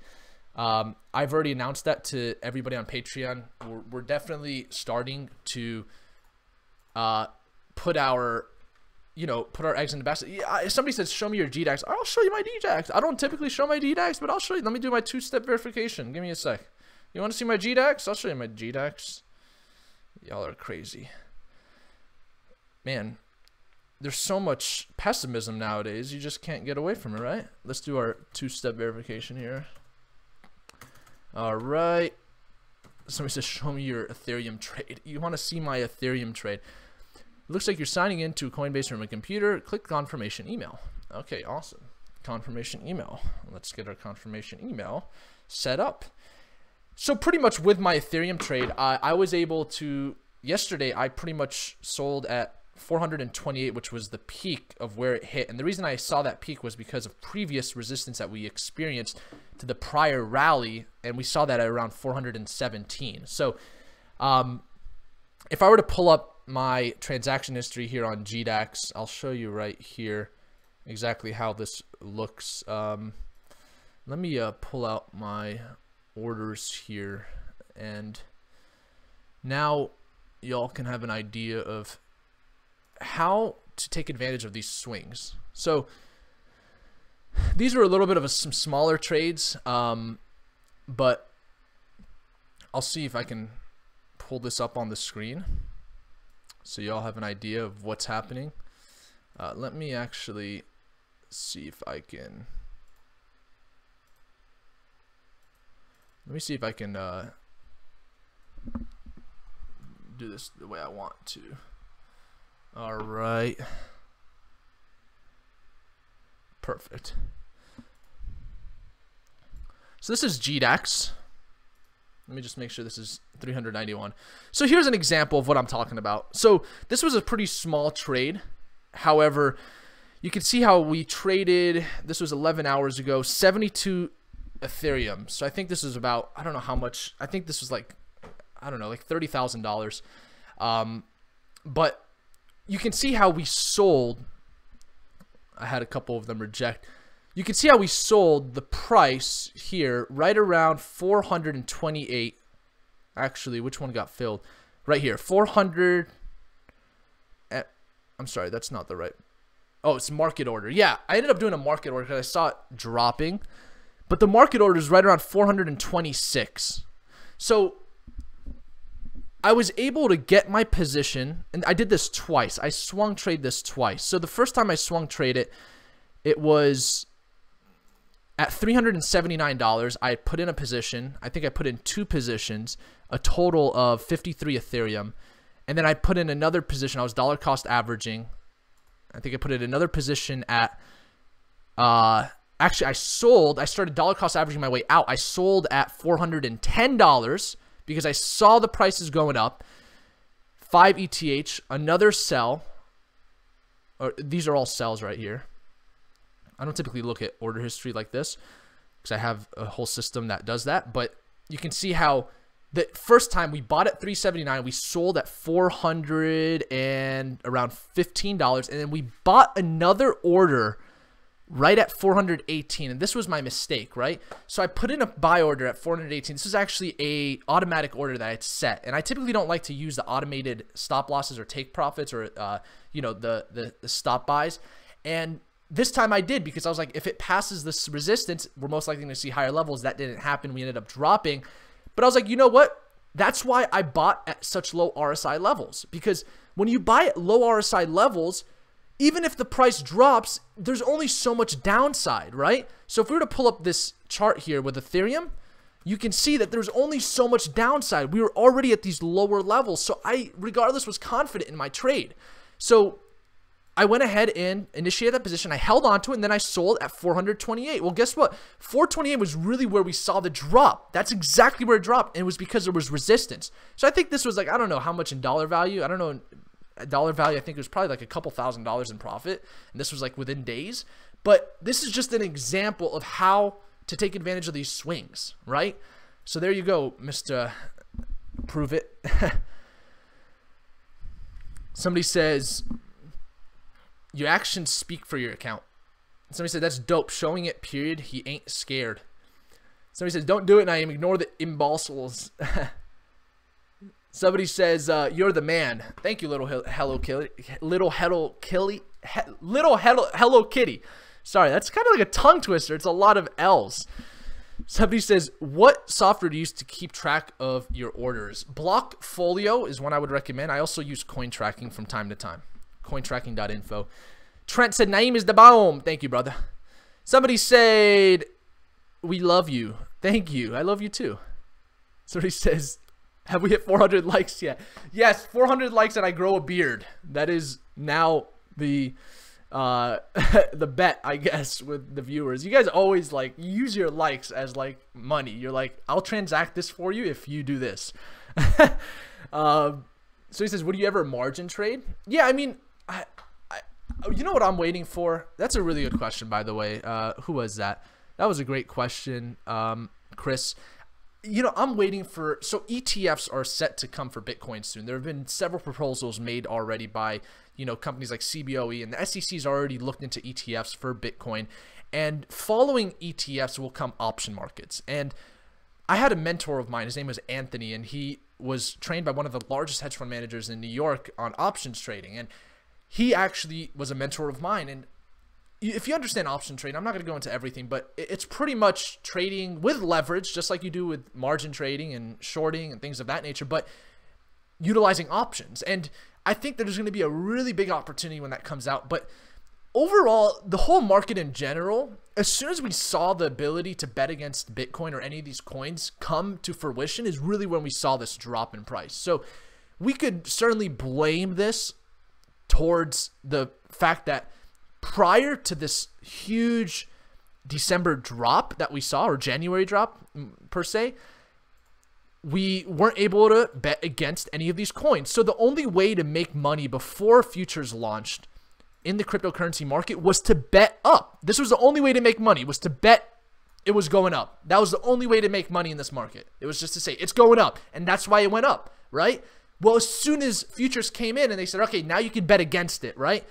Speaker 1: I've already announced that to everybody on Patreon. We're definitely starting to put our eggs in the basket. Yeah, if somebody says, show me your GDAX, I'll show you my GDAX. I don't typically show my GDAX, but I'll show you. Let me do my two-step verification. Give me a sec. You want to see my GDAX? I'll show you my GDAX. Y'all are crazy. Man, there's so much pessimism nowadays. You just can't get away from it, right? Let's do our two-step verification here. All right. Somebody says, show me your Ethereum trade. You want to see my Ethereum trade? It looks like you're signing into Coinbase from a computer. Click confirmation email. Okay, awesome. Confirmation email. Let's get our confirmation email set up. So pretty much with my Ethereum trade, I was able to, yesterday, I pretty much sold at 428, which was the peak of where it hit. And the reason I saw that peak was because of previous resistance that we experienced to the prior rally. And we saw that at around 417. So if I were to pull up my transaction history here on GDAX, I'll show you right here exactly how this looks. Let me pull out my orders here, and now y'all can have an idea of how to take advantage of these swings. So these are a little bit of some smaller trades, but I'll see if I can pull this up on the screen so y'all have an idea of what's happening. Let me actually see if I can do this the way I want to. All right. Perfect. So this is GDAX. Let me just make sure this is 391. So here's an example of what I'm talking about. So this was a pretty small trade. However, you can see how we traded, this was 11 hours ago, 72 Ethereum. So I think this is about, I don't know how much, I think this was like, I don't know, like $30,000. But you can see how we sold. I had a couple of them reject. You can see how we sold the price here right around 428. Actually, which one got filled? Right here, 400. I'm sorry, that's not the right. Oh, it's market order. Yeah, I ended up doing a market order because I saw it dropping. But the market order is right around 426. So I was able to get my position, and I did this twice. I swung trade this twice. So the first time I swung trade it, it was at $379. I put in a position. I think I put in 2 positions, a total of 53 Ethereum. And then I put in another position. I was dollar cost averaging. I think I put in another position at, actually I started dollar cost averaging my way out. I sold at $410 because I saw the prices going up. 5 ETH, another sell. Or these are all sells right here. I don't typically look at order history like this because I have a whole system that does that. But you can see how the first time we bought at $379, we sold at $400 and around $15, and then we bought another order right at 418, and this was my mistake, right? So I put in a buy order at 418. This is actually a automatic order that I had set, and I typically don't like to use the automated stop losses or take profits or the stop buys. And this time I did, because I was like, if it passes this resistance, we're most likely to see higher levels. That didn't happen. We ended up dropping. But I was like, you know what? That's why I bought at such low RSI levels. Because when you buy at low RSI levels, even if the price drops, there's only so much downside, right? So if we were to pull up this chart here with Ethereum, you can see that there's only so much downside. We were already at these lower levels. So I, regardless, was confident in my trade. So I went ahead and initiated that position. I held on to it, and then I sold at 428. Well, guess what? 428 was really where we saw the drop. That's exactly where it dropped, and it was because there was resistance. So I think this was like, I don't know how much in dollar value. I don't know. Dollar value, I think it was probably like a couple $1,000s in profit, and this was like within days. But this is just an example of how to take advantage of these swings, right? So there you go, Mr. Prove It. Somebody says, your actions speak for your account. Somebody said, that's dope, showing it, period. He ain't scared. Somebody says, don't do it, and I ignore the imbeciles. Somebody says, you're the man. Thank you, little Hello Kitty. Little Hello Kitty. Sorry, that's kind of like a tongue twister. It's a lot of L's. Somebody says, what software do you use to keep track of your orders? Blockfolio is one I would recommend. I also use coin tracking from time to time. Cointracking.info. Trent said, Naeem is the bomb. Thank you, brother. Somebody said, we love you. Thank you. I love you too. Somebody says, have we hit 400 likes yet? Yes, 400 likes and I grow a beard. That is now the the bet, I guess, with the viewers. You guys always like use your likes as like money. You're like, I'll transact this for you if you do this. So he says, would you ever margin trade? Yeah, I mean, you know what I'm waiting for? That's a really good question, by the way. Who was that? That was a great question, Chris. You know, I'm waiting for, so ETFs are set to come for Bitcoin soon. There have been several proposals made already by, you know, companies like CBOE, and the SEC's already looked into ETFs for Bitcoin. And following ETFs will come option markets. And I had a mentor of mine, his name was Anthony, and he was trained by one of the largest hedge fund managers in New York on options trading. And he actually was a mentor of mine. And if you understand option trading, I'm not going to go into everything, but it's pretty much trading with leverage, just like you do with margin trading and shorting and things of that nature, but utilizing options. And I think that there's going to be a really big opportunity when that comes out. But overall, the whole market in general, as soon as we saw the ability to bet against Bitcoin or any of these coins come to fruition, is really when we saw this drop in price. So we could certainly blame this towards the fact that prior to this huge December drop that we saw, or January drop per se, we weren't able to bet against any of these coins. So the only way to make money before futures launched in the cryptocurrency market was to bet up. This was the only way to make money, was to bet it was going up. That was the only way to make money in this market. It was just to say it's going up, and that's why it went up, right? Well, as soon as futures came in and they said, okay, now you can bet against it, right?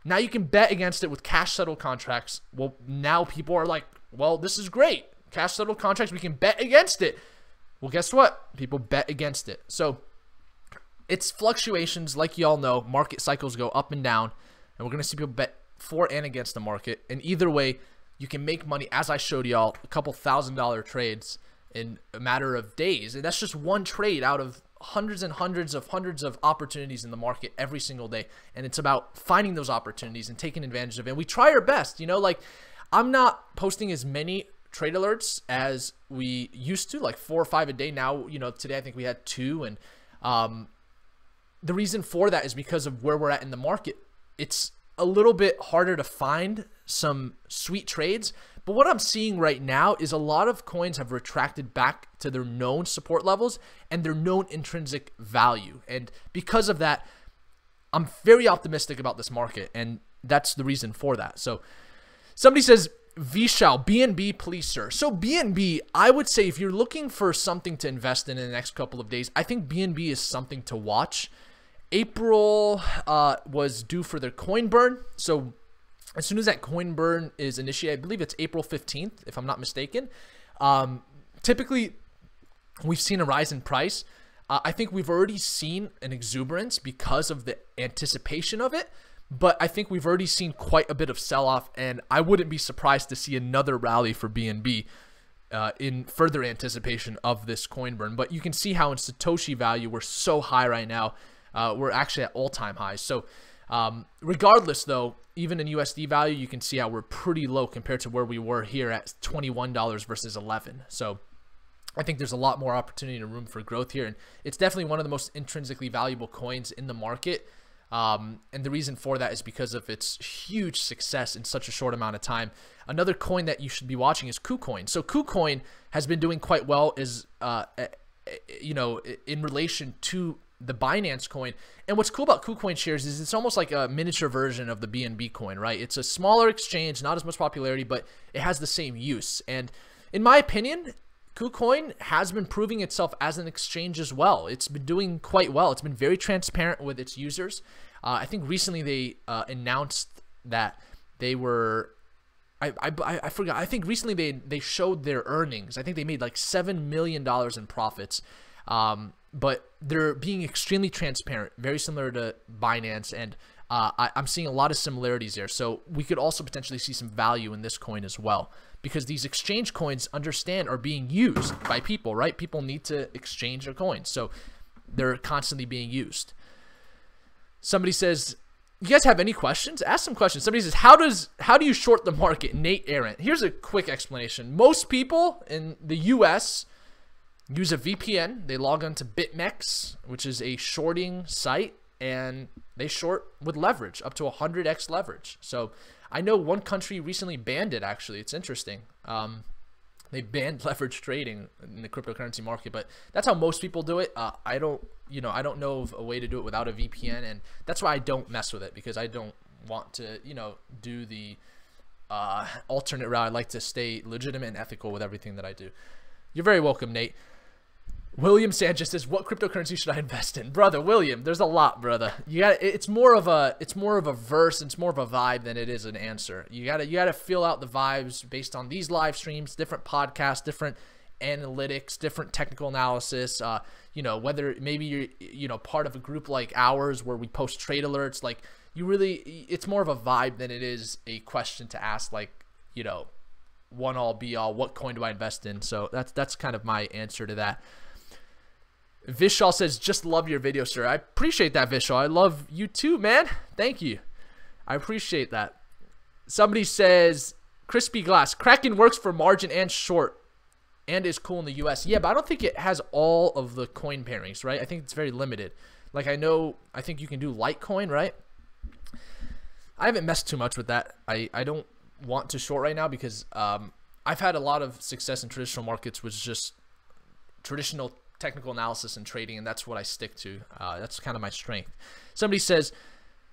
Speaker 1: Now you can bet against it with cash settled contracts. Well, now people are like, well, this is great. Cash settled contracts, we can bet against it. Well, guess what? People bet against it. So it's fluctuations, like y'all know. Market cycles go up and down, and we're going to see people bet for and against the market. And either way, you can make money, as I showed y'all, a couple $1,000 trades in a matter of days. And that's just one trade out of hundreds and hundreds of opportunities in the market every single day. And it's about finding those opportunities and taking advantage of it. And we try our best, you know, like I'm not posting as many trade alerts as we used to, like 4 or 5 a day. Now, you know, today I think we had 2. And the reason for that is because of where we're at in the market. It's a little bit harder to find some sweet trades. But what I'm seeing right now is a lot of coins have retracted back to their known support levels and their known intrinsic value. And because of that, I'm very optimistic about this market. And that's the reason for that. So somebody says, Vishal, BNB, please, sir. So BNB, I would say if you're looking for something to invest in the next couple of days, I think BNB is something to watch. April was due for their coin burn. So as soon as that coin burn is initiated, I believe it's April 15th, if I'm not mistaken. Typically, we've seen a rise in price. I think we've already seen an exuberance because of the anticipation of it. But I think we've already seen quite a bit of sell-off, and I wouldn't be surprised to see another rally for BNB in further anticipation of this coin burn. But you can see how in Satoshi value, we're so high right now. We're actually at all-time highs. So Regardless, though, even in USD value, you can see how we're pretty low compared to where we were here at $21 versus 11. So I think there's a lot more opportunity and room for growth here. And it's definitely one of the most intrinsically valuable coins in the market. And the reason for that is because of its huge success in such a short amount of time. Another coin that you should be watching is KuCoin. So KuCoin has been doing quite well you know, in relation to the Binance coin. And what's cool about KuCoin shares is it's almost like a miniature version of the BNB coin, right? It's a smaller exchange, not as much popularity, but it has the same use. And in my opinion, KuCoin has been proving itself as an exchange as well. It's been doing quite well. It's been very transparent with its users. I think recently they announced that they were, I forgot. I think recently they showed their earnings. I think they made like $7 million in profits. But they're being extremely transparent, very similar to Binance, and I'm seeing a lot of similarities there. So we could also potentially see some value in this coin as well, because these exchange coins are being used by people, right? People need to exchange their coins, so they're constantly being used. Somebody says, you guys have any questions? Ask some questions. Somebody says, how do you short the market? Nate Arendt. Here's a quick explanation. Most people in the US use a VPN. They log on to BitMEX, which is a shorting site, and they short with leverage, up to 100x leverage. So I know one country recently banned it, actually. It's interesting. They banned leverage trading in the cryptocurrency market, but that's how most people do it. I don't know of a way to do it without a VPN, and that's why I don't mess with it, because I don't want to, do the alternate route. I like to stay legitimate and ethical with everything that I do. You're very welcome, Nate. William Sanchez says, what cryptocurrency should I invest in? Brother William, there's a lot, brother. It's more of a verse, it's more of a vibe than it is an answer. You gotta feel out the vibes based on these live streams, different podcasts, different analytics, different technical analysis. Whether maybe you're part of a group like ours where we post trade alerts. Like, it's more of a vibe than it is a question to ask, like, one all be all, what coin do I invest in? So that's kind of my answer to that. Vishal says, just love your video, sir. I appreciate that, Vishal. I love you too, man. Thank you. I appreciate that. Somebody says, Crispy Glass, Kraken works for margin and short and is cool in the US. Yeah, but I don't think it has all of the coin pairings, right? I think it's very limited. Like, I think you can do Litecoin, right? I haven't messed too much with that. I don't want to short right now because I've had a lot of success in traditional markets, which is just traditional technical analysis and trading, and that's what I stick to. That's kind of my strength. Somebody says,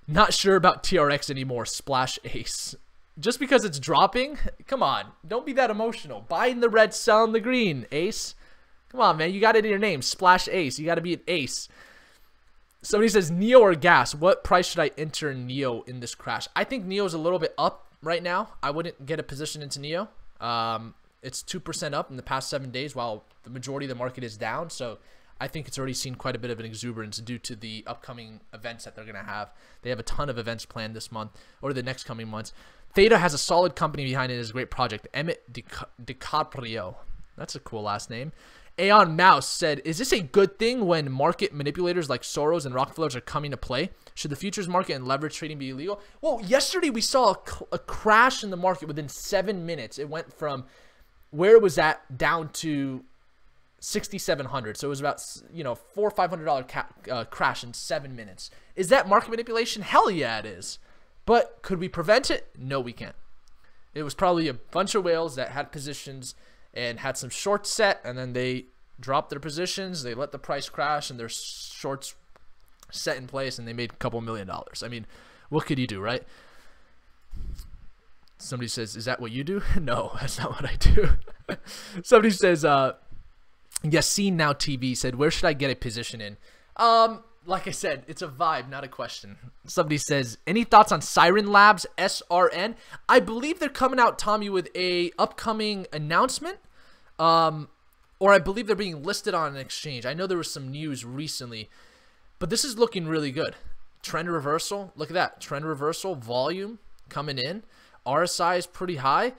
Speaker 1: not sure about TRX anymore, splash ace. Just because it's dropping? Come on, don't be that emotional. Buying the red, selling the green, ace. Come on, man, you got it in your name, splash ace. You got to be an ace. Somebody says, Neo or gas? What price should I enter Neo in this crash? I think Neo's a little bit up right now. I wouldn't get a position into Neo. It's 2% up in the past 7 days, while the majority of the market is down. So I think it's already seen quite a bit of an exuberance due to the upcoming events that they're going to have. They have a ton of events planned this month or the next coming months. Theta has a solid company behind it. It's a great project. Emmett DiCaprio. That's a cool last name. Aeon Mouse said, is this a good thing when market manipulators like Soros and Rockefellers are coming to play? Should the futures market and leverage trading be illegal? Well, yesterday we saw a crash in the market within 7 minutes. It went from where it was at down to 6,700. So it was about, $400 or $500 crash in 7 minutes. Is that market manipulation? Hell yeah, it is. But could we prevent it? No, we can't. It was probably a bunch of whales that had positions and had some shorts set, and then they dropped their positions. They let the price crash, and their shorts set in place, and they made a couple $1 million. I mean, what could you do, right? Somebody says, is that what you do? No, that's not what I do. Somebody says, yes, Seen Now TV said, where should I get a position in? Like I said, it's a vibe, not a question. Somebody says, any thoughts on Siren Labs, SRN? I believe they're coming out, Tommy, with a upcoming announcement. Or I believe they're being listed on an exchange. I know there was some news recently, but this is looking really good. Trend reversal. Look at that. Trend reversal, volume coming in. RSI is pretty high,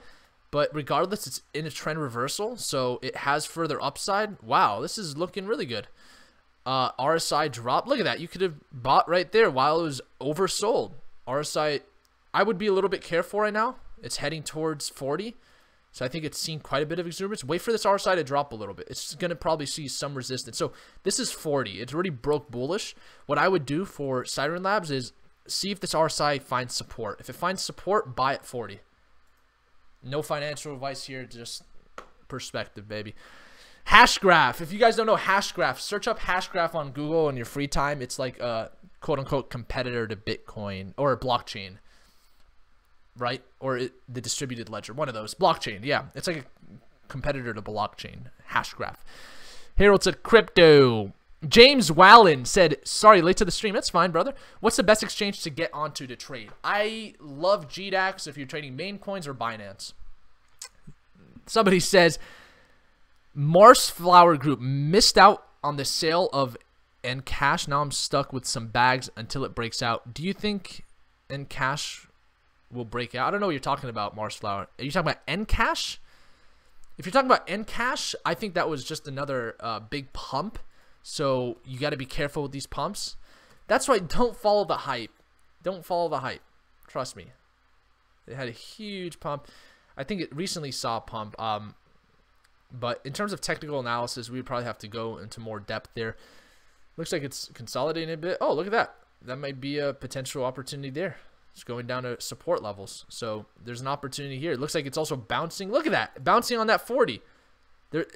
Speaker 1: but regardless, it's in a trend reversal, so it has further upside. Wow, this is looking really good. RSI drop. Look at that. You could have bought right there while it was oversold. RSI, I would be a little bit careful right now. It's heading towards 40. So I think it's seen quite a bit of exuberance. Wait for this RSI to drop a little bit. It's going to probably see some resistance. So this is 40. It's already broke bullish. What I would do for Siren Labs is see if this RSI finds support. If it finds support, buy at 40. No financial advice here, just perspective, baby. Hashgraph. If you guys don't know Hashgraph, search up Hashgraph on Google in your free time. It's like a quote-unquote competitor to Bitcoin or a blockchain, right? Or the distributed ledger, one of those. Blockchain, yeah. It's like a competitor to blockchain. Hashgraph. Harold said crypto. James Wallen said, sorry, late to the stream. That's fine, brother. What's the best exchange to get onto to trade? I love GDAX if you're trading main coins or Binance. Somebody says, Mars Flower Group missed out on the sale of NCASH. Now I'm stuck with some bags until it breaks out. Do you think NCASH will break out? I don't know what you're talking about, Mars Flower. Are you talking about NCASH? If you're talking about NCASH, I think that was just another big pump. So you got to be careful with these pumps. That's why don't follow the hype. Don't follow the hype. Trust me. They had a huge pump. I think it recently saw a pump. But in terms of technical analysis, we would probably have to go into more depth there. Looks like it's consolidating a bit. Oh, look at that. That might be a potential opportunity there. It's going down to support levels. So there's an opportunity here. It looks like it's also bouncing. Look at that. Bouncing on that 40.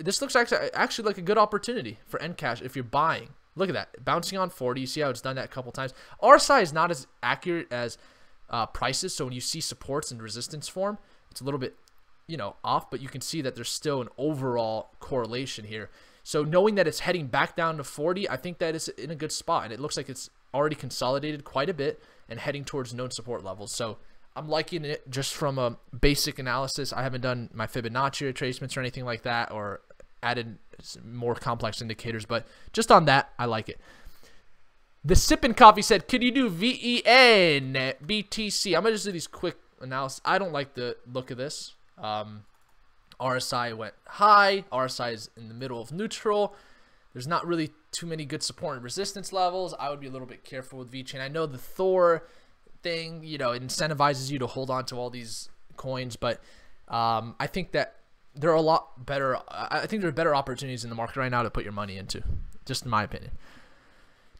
Speaker 1: This looks actually like a good opportunity for NCASH if you're buying. Look at that. Bouncing on 40. You see how it's done that a couple times. RSI is not as accurate as prices. So when you see supports and resistance form, it's a little bit, you know, off. But you can see that there's still an overall correlation here. So knowing that it's heading back down to 40, I think that it's in a good spot. And it looks like it's already consolidated quite a bit and heading towards known support levels. So I'm liking it just from a basic analysis. I haven't done my Fibonacci retracements or anything like that or added more complex indicators, but just on that, I like it. The Sippin' Coffee said, could you do VEN BTC? I'm going to just do these quick analysis. I don't like the look of this. RSI went high. RSI is in the middle of neutral. There's not really too many good support and resistance levels. I would be a little bit careful with VeChain. I know the Thor thing, you know, it incentivizes you to hold on to all these coins, but I think that there are a lot better. I think there are better opportunities in the market right now to put your money into, just in my opinion.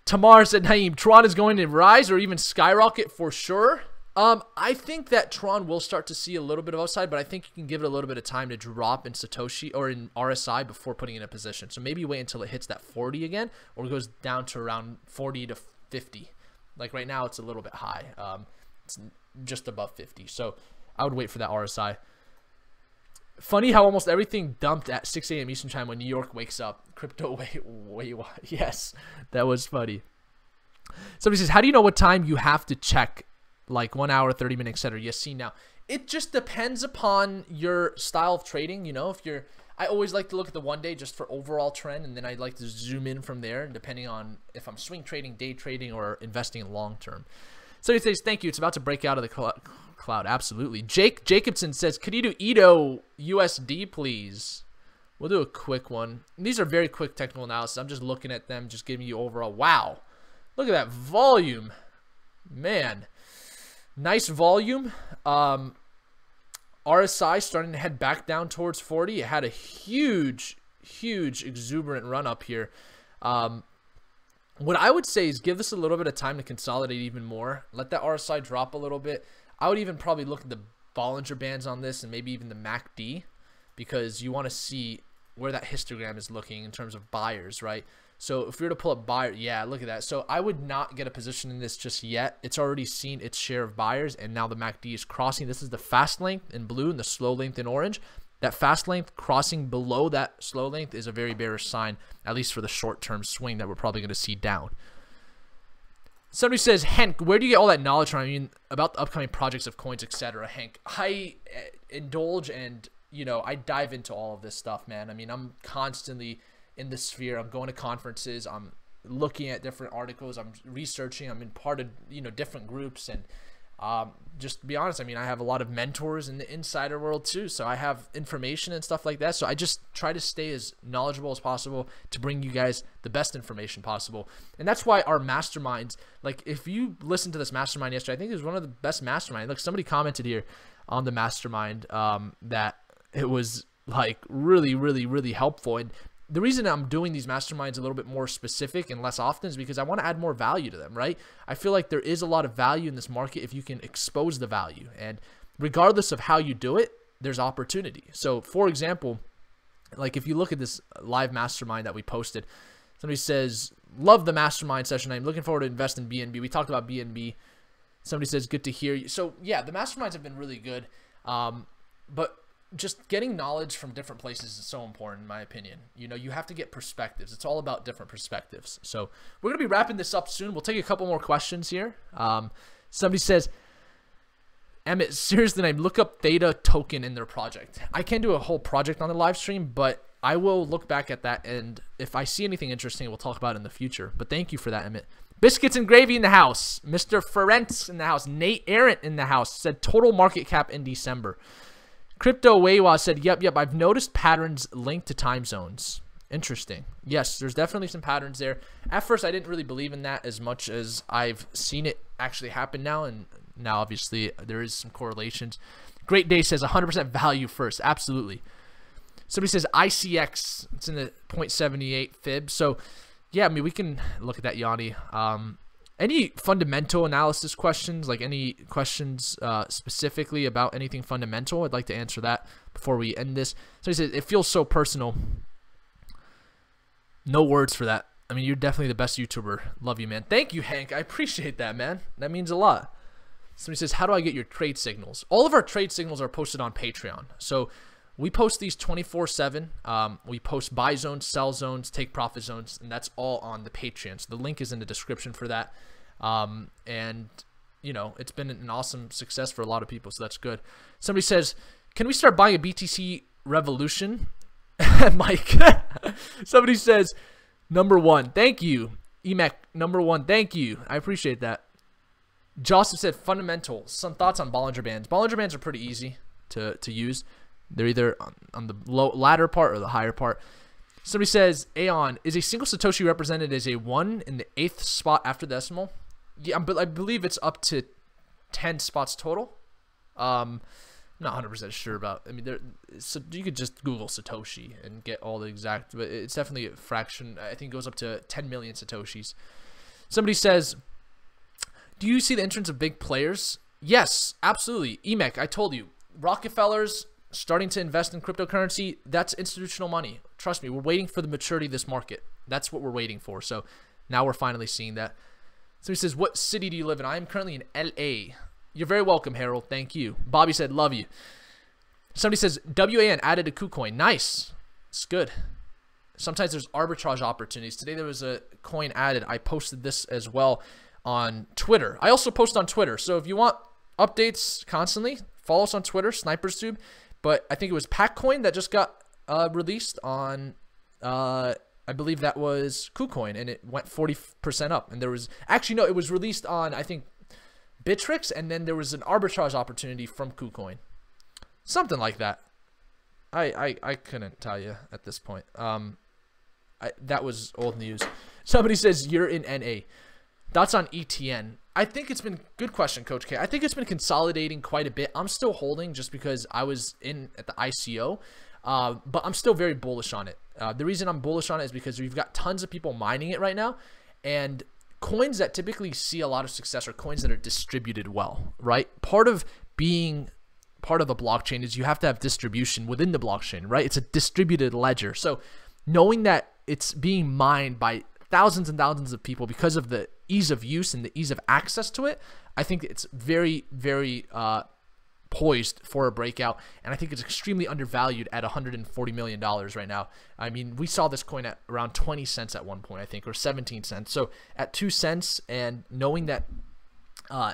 Speaker 1: Tamar said, Naeem, Tron is going to rise or even skyrocket for sure. I think that Tron will start to see a little bit of upside, but I think you can give it a little bit of time to drop in Satoshi or in RSI before putting in a position. So maybe wait until it hits that 40 again or goes down to around 40 to 50. Like right now, it's a little bit high. It's just above 50. So I would wait for that RSI. Funny how almost everything dumped at 6 a.m. Eastern time when New York wakes up. Crypto, wait, yes, that was funny. Somebody says, how do you know what time you have to check? Like 1 hour, 30 minutes, etc. Yes, see now. It just depends upon your style of trading. You know, if you're, I always like to look at the 1 day just for overall trend, and then I like to zoom in from there, depending on if I'm swing trading, day trading, or investing in long term. So he says, thank you. It's about to break out of the cloud. Absolutely. Jake Jacobson says, could you do ETH USD, please? We'll do a quick one. And these are very quick technical analysis. I'm just looking at them, just giving you overall. Wow. Look at that volume. Man. Nice volume. RSI starting to head back down towards 40. It had a huge exuberant run up here. What I would say is give this a little bit of time to consolidate even more. Let that RSI drop a little bit. I would even probably look at the Bollinger Bands on this and maybe even the MACD, because you want to see where that histogram is looking in terms of buyers, right? So if we were to pull up buyer, yeah, look at that. So I would not get a position in this just yet. It's already seen its share of buyers, and now the MACD is crossing. This is the fast length in blue and the slow length in orange. That fast length crossing below that slow length is a very bearish sign, at least for the short-term swing that we're probably going to see down. Somebody says, Hank, where do you get all that knowledge from? I mean, about the upcoming projects of coins, etc. Hank, I indulge and, you know, I dive into all of this stuff, man. I mean, I'm constantly in this sphere. I'm going to conferences. I'm looking at different articles. I'm researching. I'm in part of, you know, different groups, and Just to be honest, I mean, I have a lot of mentors in the insider world too, so I have information and stuff like that. So I just try to stay as knowledgeable as possible to bring you guys the best information possible. And that's why our masterminds, like if you listen to this mastermind yesterday, I think it was one of the best masterminds. Look, somebody commented here on the mastermind that it was like really, really, really helpful. And the reason I'm doing these masterminds a little bit more specific and less often is because I want to add more value to them, right? I feel like there is a lot of value in this market if you can expose the value. And regardless of how you do it, there's opportunity. So for example, like if you look at this live mastermind that we posted, somebody says, love the mastermind session. I'm looking forward to invest in BNB. We talked about BNB. Somebody says, good to hear you. So yeah, the masterminds have been really good. But just getting knowledge from different places is so important, in my opinion. You know, you have to get perspectives. It's all about different perspectives. So we're going to be wrapping this up soon. We'll take a couple more questions here. Somebody says, Emmett, seriously, name, look up Theta token in their project. I can't do a whole project on the live stream, but I will look back at that. And if I see anything interesting, we'll talk about it in the future. But thank you for that, Emmett. Biscuits and gravy in the house. Mr. Ferenc in the house. Nate Arendt in the house said total market cap in December. Crypto Waywa said, yep, I've noticed patterns linked to time zones. Interesting. Yes, there's definitely some patterns there. At first, I didn't really believe in that as much as I've seen it actually happen now. And now, obviously, there is some correlations. Great Day says 100% value first. Absolutely. Somebody says ICX. It's in the 0.78 fib. So, yeah, I mean, we can look at that, Yanni. Any fundamental analysis questions, like any questions specifically about anything fundamental? I'd like to answer that before we end this. So he says, it feels so personal. No words for that. I mean, you're definitely the best YouTuber. Love you, man. Thank you, Hank. I appreciate that, man. That means a lot. Somebody says, how do I get your trade signals? All of our trade signals are posted on Patreon. So we post these 24/7. We post buy zones, sell zones, take profit zones, and that's all on the Patreon. So the link is in the description for that. And you know, it's been an awesome success for a lot of people, so that's good. Somebody says, can we start buying a BTC Revolution? Mike. Somebody says, #1. Thank you. EMAC, #1. Thank you. I appreciate that. Joseph said, fundamental. Some thoughts on Bollinger Bands. Bollinger Bands are pretty easy to use. They're either on the latter part or the higher part. Somebody says, Aeon, is a single Satoshi represented as a 1 in the 8th spot after the decimal? Yeah, but I believe it's up to 10 spots total. I'm not 100% sure about. I mean, so you could just Google Satoshi and get all the exact, but it's definitely a fraction. I think it goes up to 10 million Satoshis. Somebody says, do you see the entrance of big players? Yes, absolutely. EMEC, I told you, Rockefellers starting to invest in cryptocurrency. That's institutional money. Trust me, we're waiting for the maturity of this market. That's what we're waiting for. So now we're finally seeing that. So he says, what city do you live in? I am currently in LA. You're very welcome, Harold. Thank you. Bobby said, love you. Somebody says, WAN added to KuCoin. Nice. It's good. Sometimes there's arbitrage opportunities. Today there was a coin added. I posted this as well on Twitter. I also post on Twitter. So if you want updates constantly, follow us on Twitter, SnipersTube. But I think it was PackCoin that just got released on, I believe that was KuCoin, and it went 40% up. And there was, actually, no, it was released on, I think, Bittrex, and then there was an arbitrage opportunity from KuCoin. Something like that. I couldn't tell you at this point. That was old news. Somebody says, you're in NA. Thoughts on ETN? I think it's been, good question, Coach K. I think it's been consolidating quite a bit. I'm still holding just because I was in at the ICO, but I'm still very bullish on it. The reason I'm bullish on it is because we've got tons of people mining it right now, and coins that typically see a lot of success are coins that are distributed well, right? Part of being part of a blockchain is you have to have distribution within the blockchain, right? It's a distributed ledger. So knowing that it's being mined by thousands and thousands of people because of the ease of use and the ease of access to it, I think it's very, very poised for a breakout, and I think it's extremely undervalued at $140 million right now. I mean, we saw this coin at around 20 cents at one point, I think, or 17 cents. So at 2 cents, and knowing that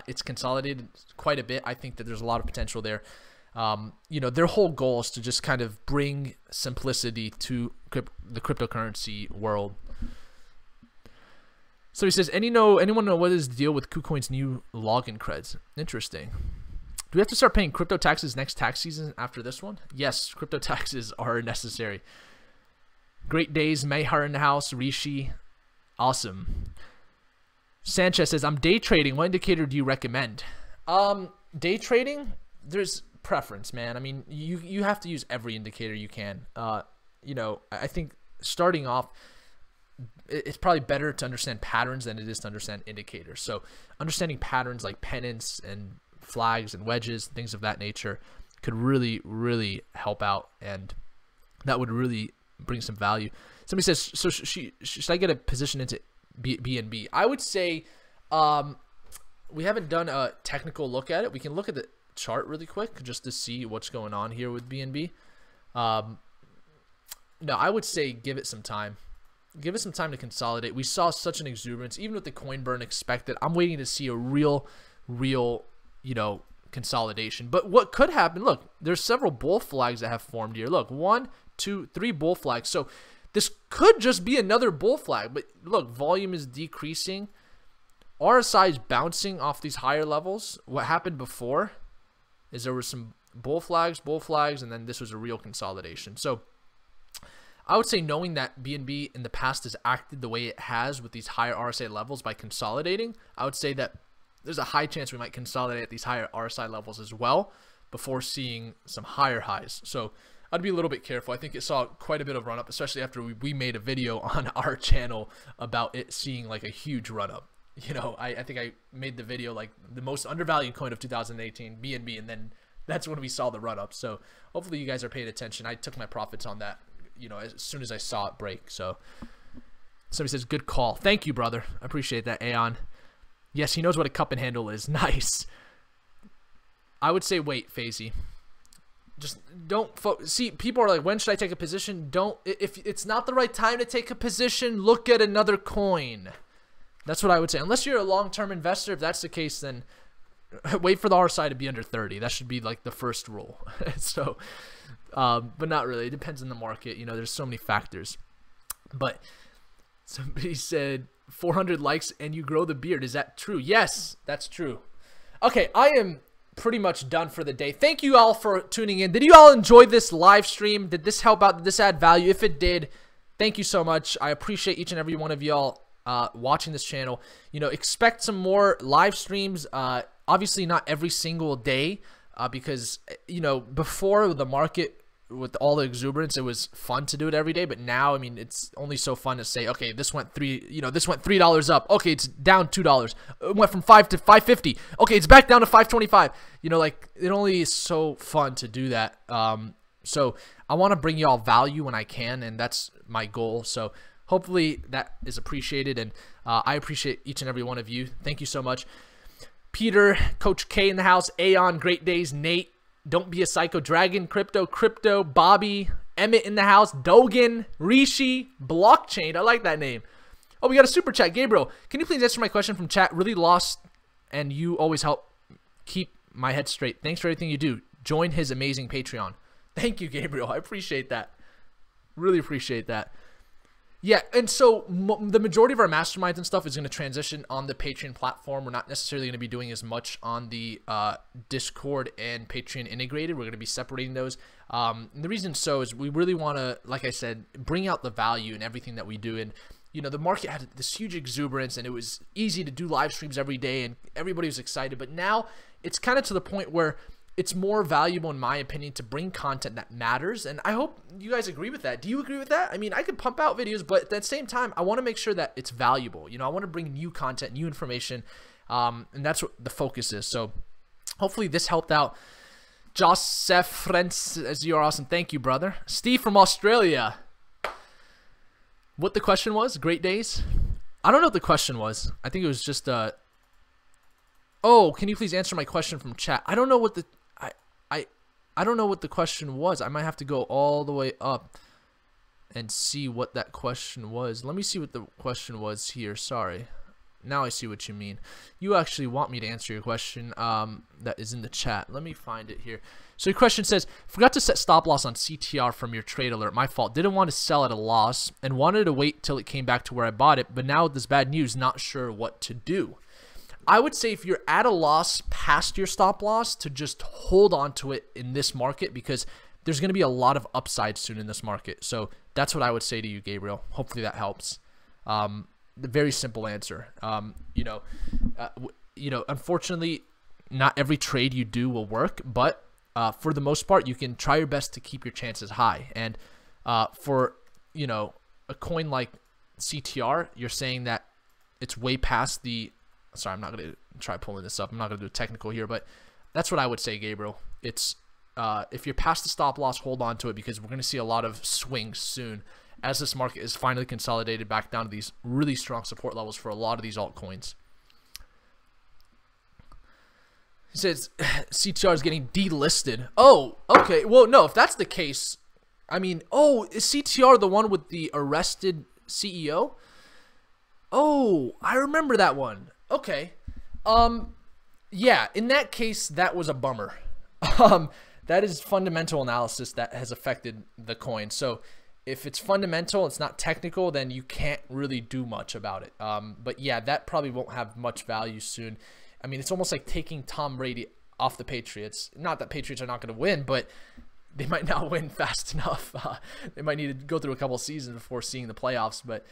Speaker 1: it's consolidated quite a bit, I think that there's a lot of potential there. You know, their whole goal is to just kind of bring simplicity to the cryptocurrency world. So he says, anyone know what is the deal with KuCoin's new login creds? Interesting. Do we have to start paying crypto taxes next tax season after this one? Yes, crypto taxes are necessary. Great days, Mayhar in the house, Rishi, awesome. Sanchez says, I'm day trading. What indicator do you recommend? Day trading, there's preference, man. I mean, you have to use every indicator you can. You know, I think starting off, it's probably better to understand patterns than it is to understand indicators. So understanding patterns like pennants and flags and wedges, things of that nature, could really, really help out, and that would really bring some value. Somebody says, so should I get a position into BNB? I would say we haven't done a technical look at it. We can look at the chart really quick just to see what's going on here with BNB. No, I would say give it some time. Give it some time to consolidate. We saw such an exuberance, even with the coin burn expected. I'm waiting to see a real, you know, consolidation. But what could happen, look, there's several bull flags that have formed here. Look, 1, 2, 3 bull flags. So this could just be another bull flag. But look, volume is decreasing. RSI is bouncing off these higher levels. What happened before is there were some bull flags, and then this was a real consolidation. So I would say, knowing that BNB in the past has acted the way it has with these higher RSI levels by consolidating, I would say that there's a high chance we might consolidate at these higher RSI levels as well before seeing some higher highs. So I'd be a little bit careful. I think it saw quite a bit of run up, especially after we made a video on our channel about it seeing like a huge run up. You know, I think I made the video like the most undervalued coin of 2018, BNB, and then that's when we saw the run up. So hopefully you guys are paying attention. I took my profits on that, you know, as soon as I saw it break. So somebody says, good call. Thank you, brother. I appreciate that, Aeon. Yes, he knows what a cup and handle is. Nice. I would say wait, Fazy. Just don't see, people are like, when should I take a position? Don't, if it's not the right time to take a position, look at another coin. That's what I would say. Unless you're a long-term investor, if that's the case, then wait for the RSI to be under 30. That should be like the first rule. So but not really. It depends on the market. You know, there's so many factors. But somebody said 400 likes and you grow the beard. Is that true? Yes, that's true. Okay, I am pretty much done for the day. Thank you all for tuning in. Did you all enjoy this live stream? Did this help out? Did this add value? If it did, thank you so much. I appreciate each and every one of y'all watching this channel. You know, expect some more live streams. Obviously not every single day, because, you know, before the market with all the exuberance, it was fun to do it every day. But now, I mean, it's only so fun to say, okay, this went $3 up. Okay, it's down $2. It went from $5 to $5.50. Okay, it's back down to $5.25. You know, like, it only is so fun to do that. So I want to bring y'all value when I can, and that's my goal. So hopefully that is appreciated, and I appreciate each and every one of you. Thank you so much. Peter, Coach K in the house, Aeon, Great Days, Nate, Don't Be a Psycho, Dragon, Crypto, Bobby, Emmett in the house, Dogan, Rishi, Blockchain. I like that name. Oh, we got a super chat. Gabriel, can you please answer my question from chat? Really lost, and you always help keep my head straight. Thanks for everything you do. Join his amazing Patreon. Thank you, Gabriel. I appreciate that. Really appreciate that. Yeah, and so the majority of our masterminds and stuff is going to transition on the Patreon platform. We're not necessarily going to be doing as much on the Discord and Patreon integrated. We're going to be separating those. And the reason so is we really want to, like I said, bring out the value in everything that we do. And, you know, the market had this huge exuberance, and it was easy to do live streams every day, and everybody was excited. But now it's kind of to the point where it's more valuable, in my opinion, to bring content that matters. And I hope you guys agree with that. Do you agree with that? I mean, I could pump out videos, but at the same time, I want to make sure that it's valuable. You know, I want to bring new content, new information, and that's what the focus is. So hopefully this helped out. Joseph Frances, you're awesome. Thank you, brother. Steve from Australia. What the question was? Great days? I don't know what the question was. I think it was just oh, can you please answer my question from chat? I don't know what the I don't know what the question was. I might have to go all the way up and see what that question was. Let me see what the question was here. Sorry. Now I see what you mean. You actually want me to answer your question that is in the chat. Let me find it here. So your question says, forgot to set stop loss on CTR from your trade alert. My fault. Didn't want to sell at a loss and wanted to wait till it came back to where I bought it. But now with this bad news, not sure what to do. I would say if you're at a loss past your stop loss, to just hold on to it in this market, because there's going to be a lot of upside soon in this market. So that's what I would say to you, Gabriel. Hopefully that helps. The very simple answer. Unfortunately, not every trade you do will work, but for the most part, you can try your best to keep your chances high. And for a coin like CTR, you're saying that it's way past the. Sorry, I'm not going to try pulling this up. I'm not going to do a technical here, but that's what I would say, Gabriel. It's if you're past the stop loss, hold on to it, because we're going to see a lot of swings soon as this market is finally consolidated back down to these really strong support levels for a lot of these altcoins. He says CTR is getting delisted. Oh, okay. Well, no, if that's the case, I mean, oh, is CTR the one with the arrested CEO? Oh, I remember that one. Okay. Yeah, in that case, that was a bummer. That is fundamental analysis that has affected the coin. So if it's fundamental, it's not technical, then you can't really do much about it. But yeah, that probably won't have much value soon. I mean, it's almost like taking Tom Brady off the Patriots. Not that Patriots are not going to win, but they might not win fast enough. They might need to go through a couple of seasons before seeing the playoffs. But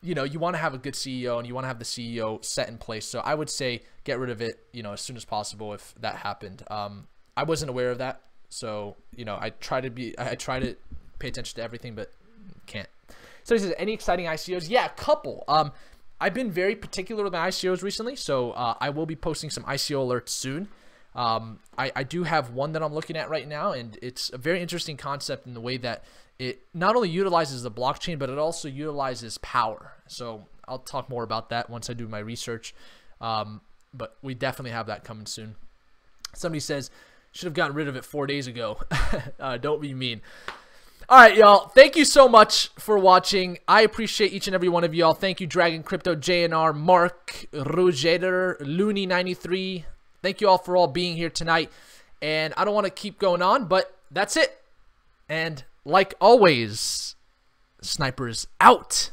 Speaker 1: you want to have a good CEO, and you want to have the CEO set in place. So I would say get rid of it, as soon as possible if that happened. I wasn't aware of that, so I try to pay attention to everything, but can't. So he says, any exciting ICOs? Yeah, a couple. I've been very particular with my ICOs recently, so I will be posting some ICO alerts soon. I do have one that I'm looking at right now, and it's a very interesting concept in the way that it not only utilizes the blockchain, but it also utilizes power. So I'll talk more about that once I do my research. But we definitely have that coming soon. Somebody says, should have gotten rid of it 4 days ago. Don't be mean. All right, y'all. Thank you so much for watching. I appreciate each and every one of y'all. Thank you, Dragon Crypto, JNR, Mark, Rogeder, Looney93. Thank you all for all being here tonight. And I don't want to keep going on, but that's it. And like always, snipers out.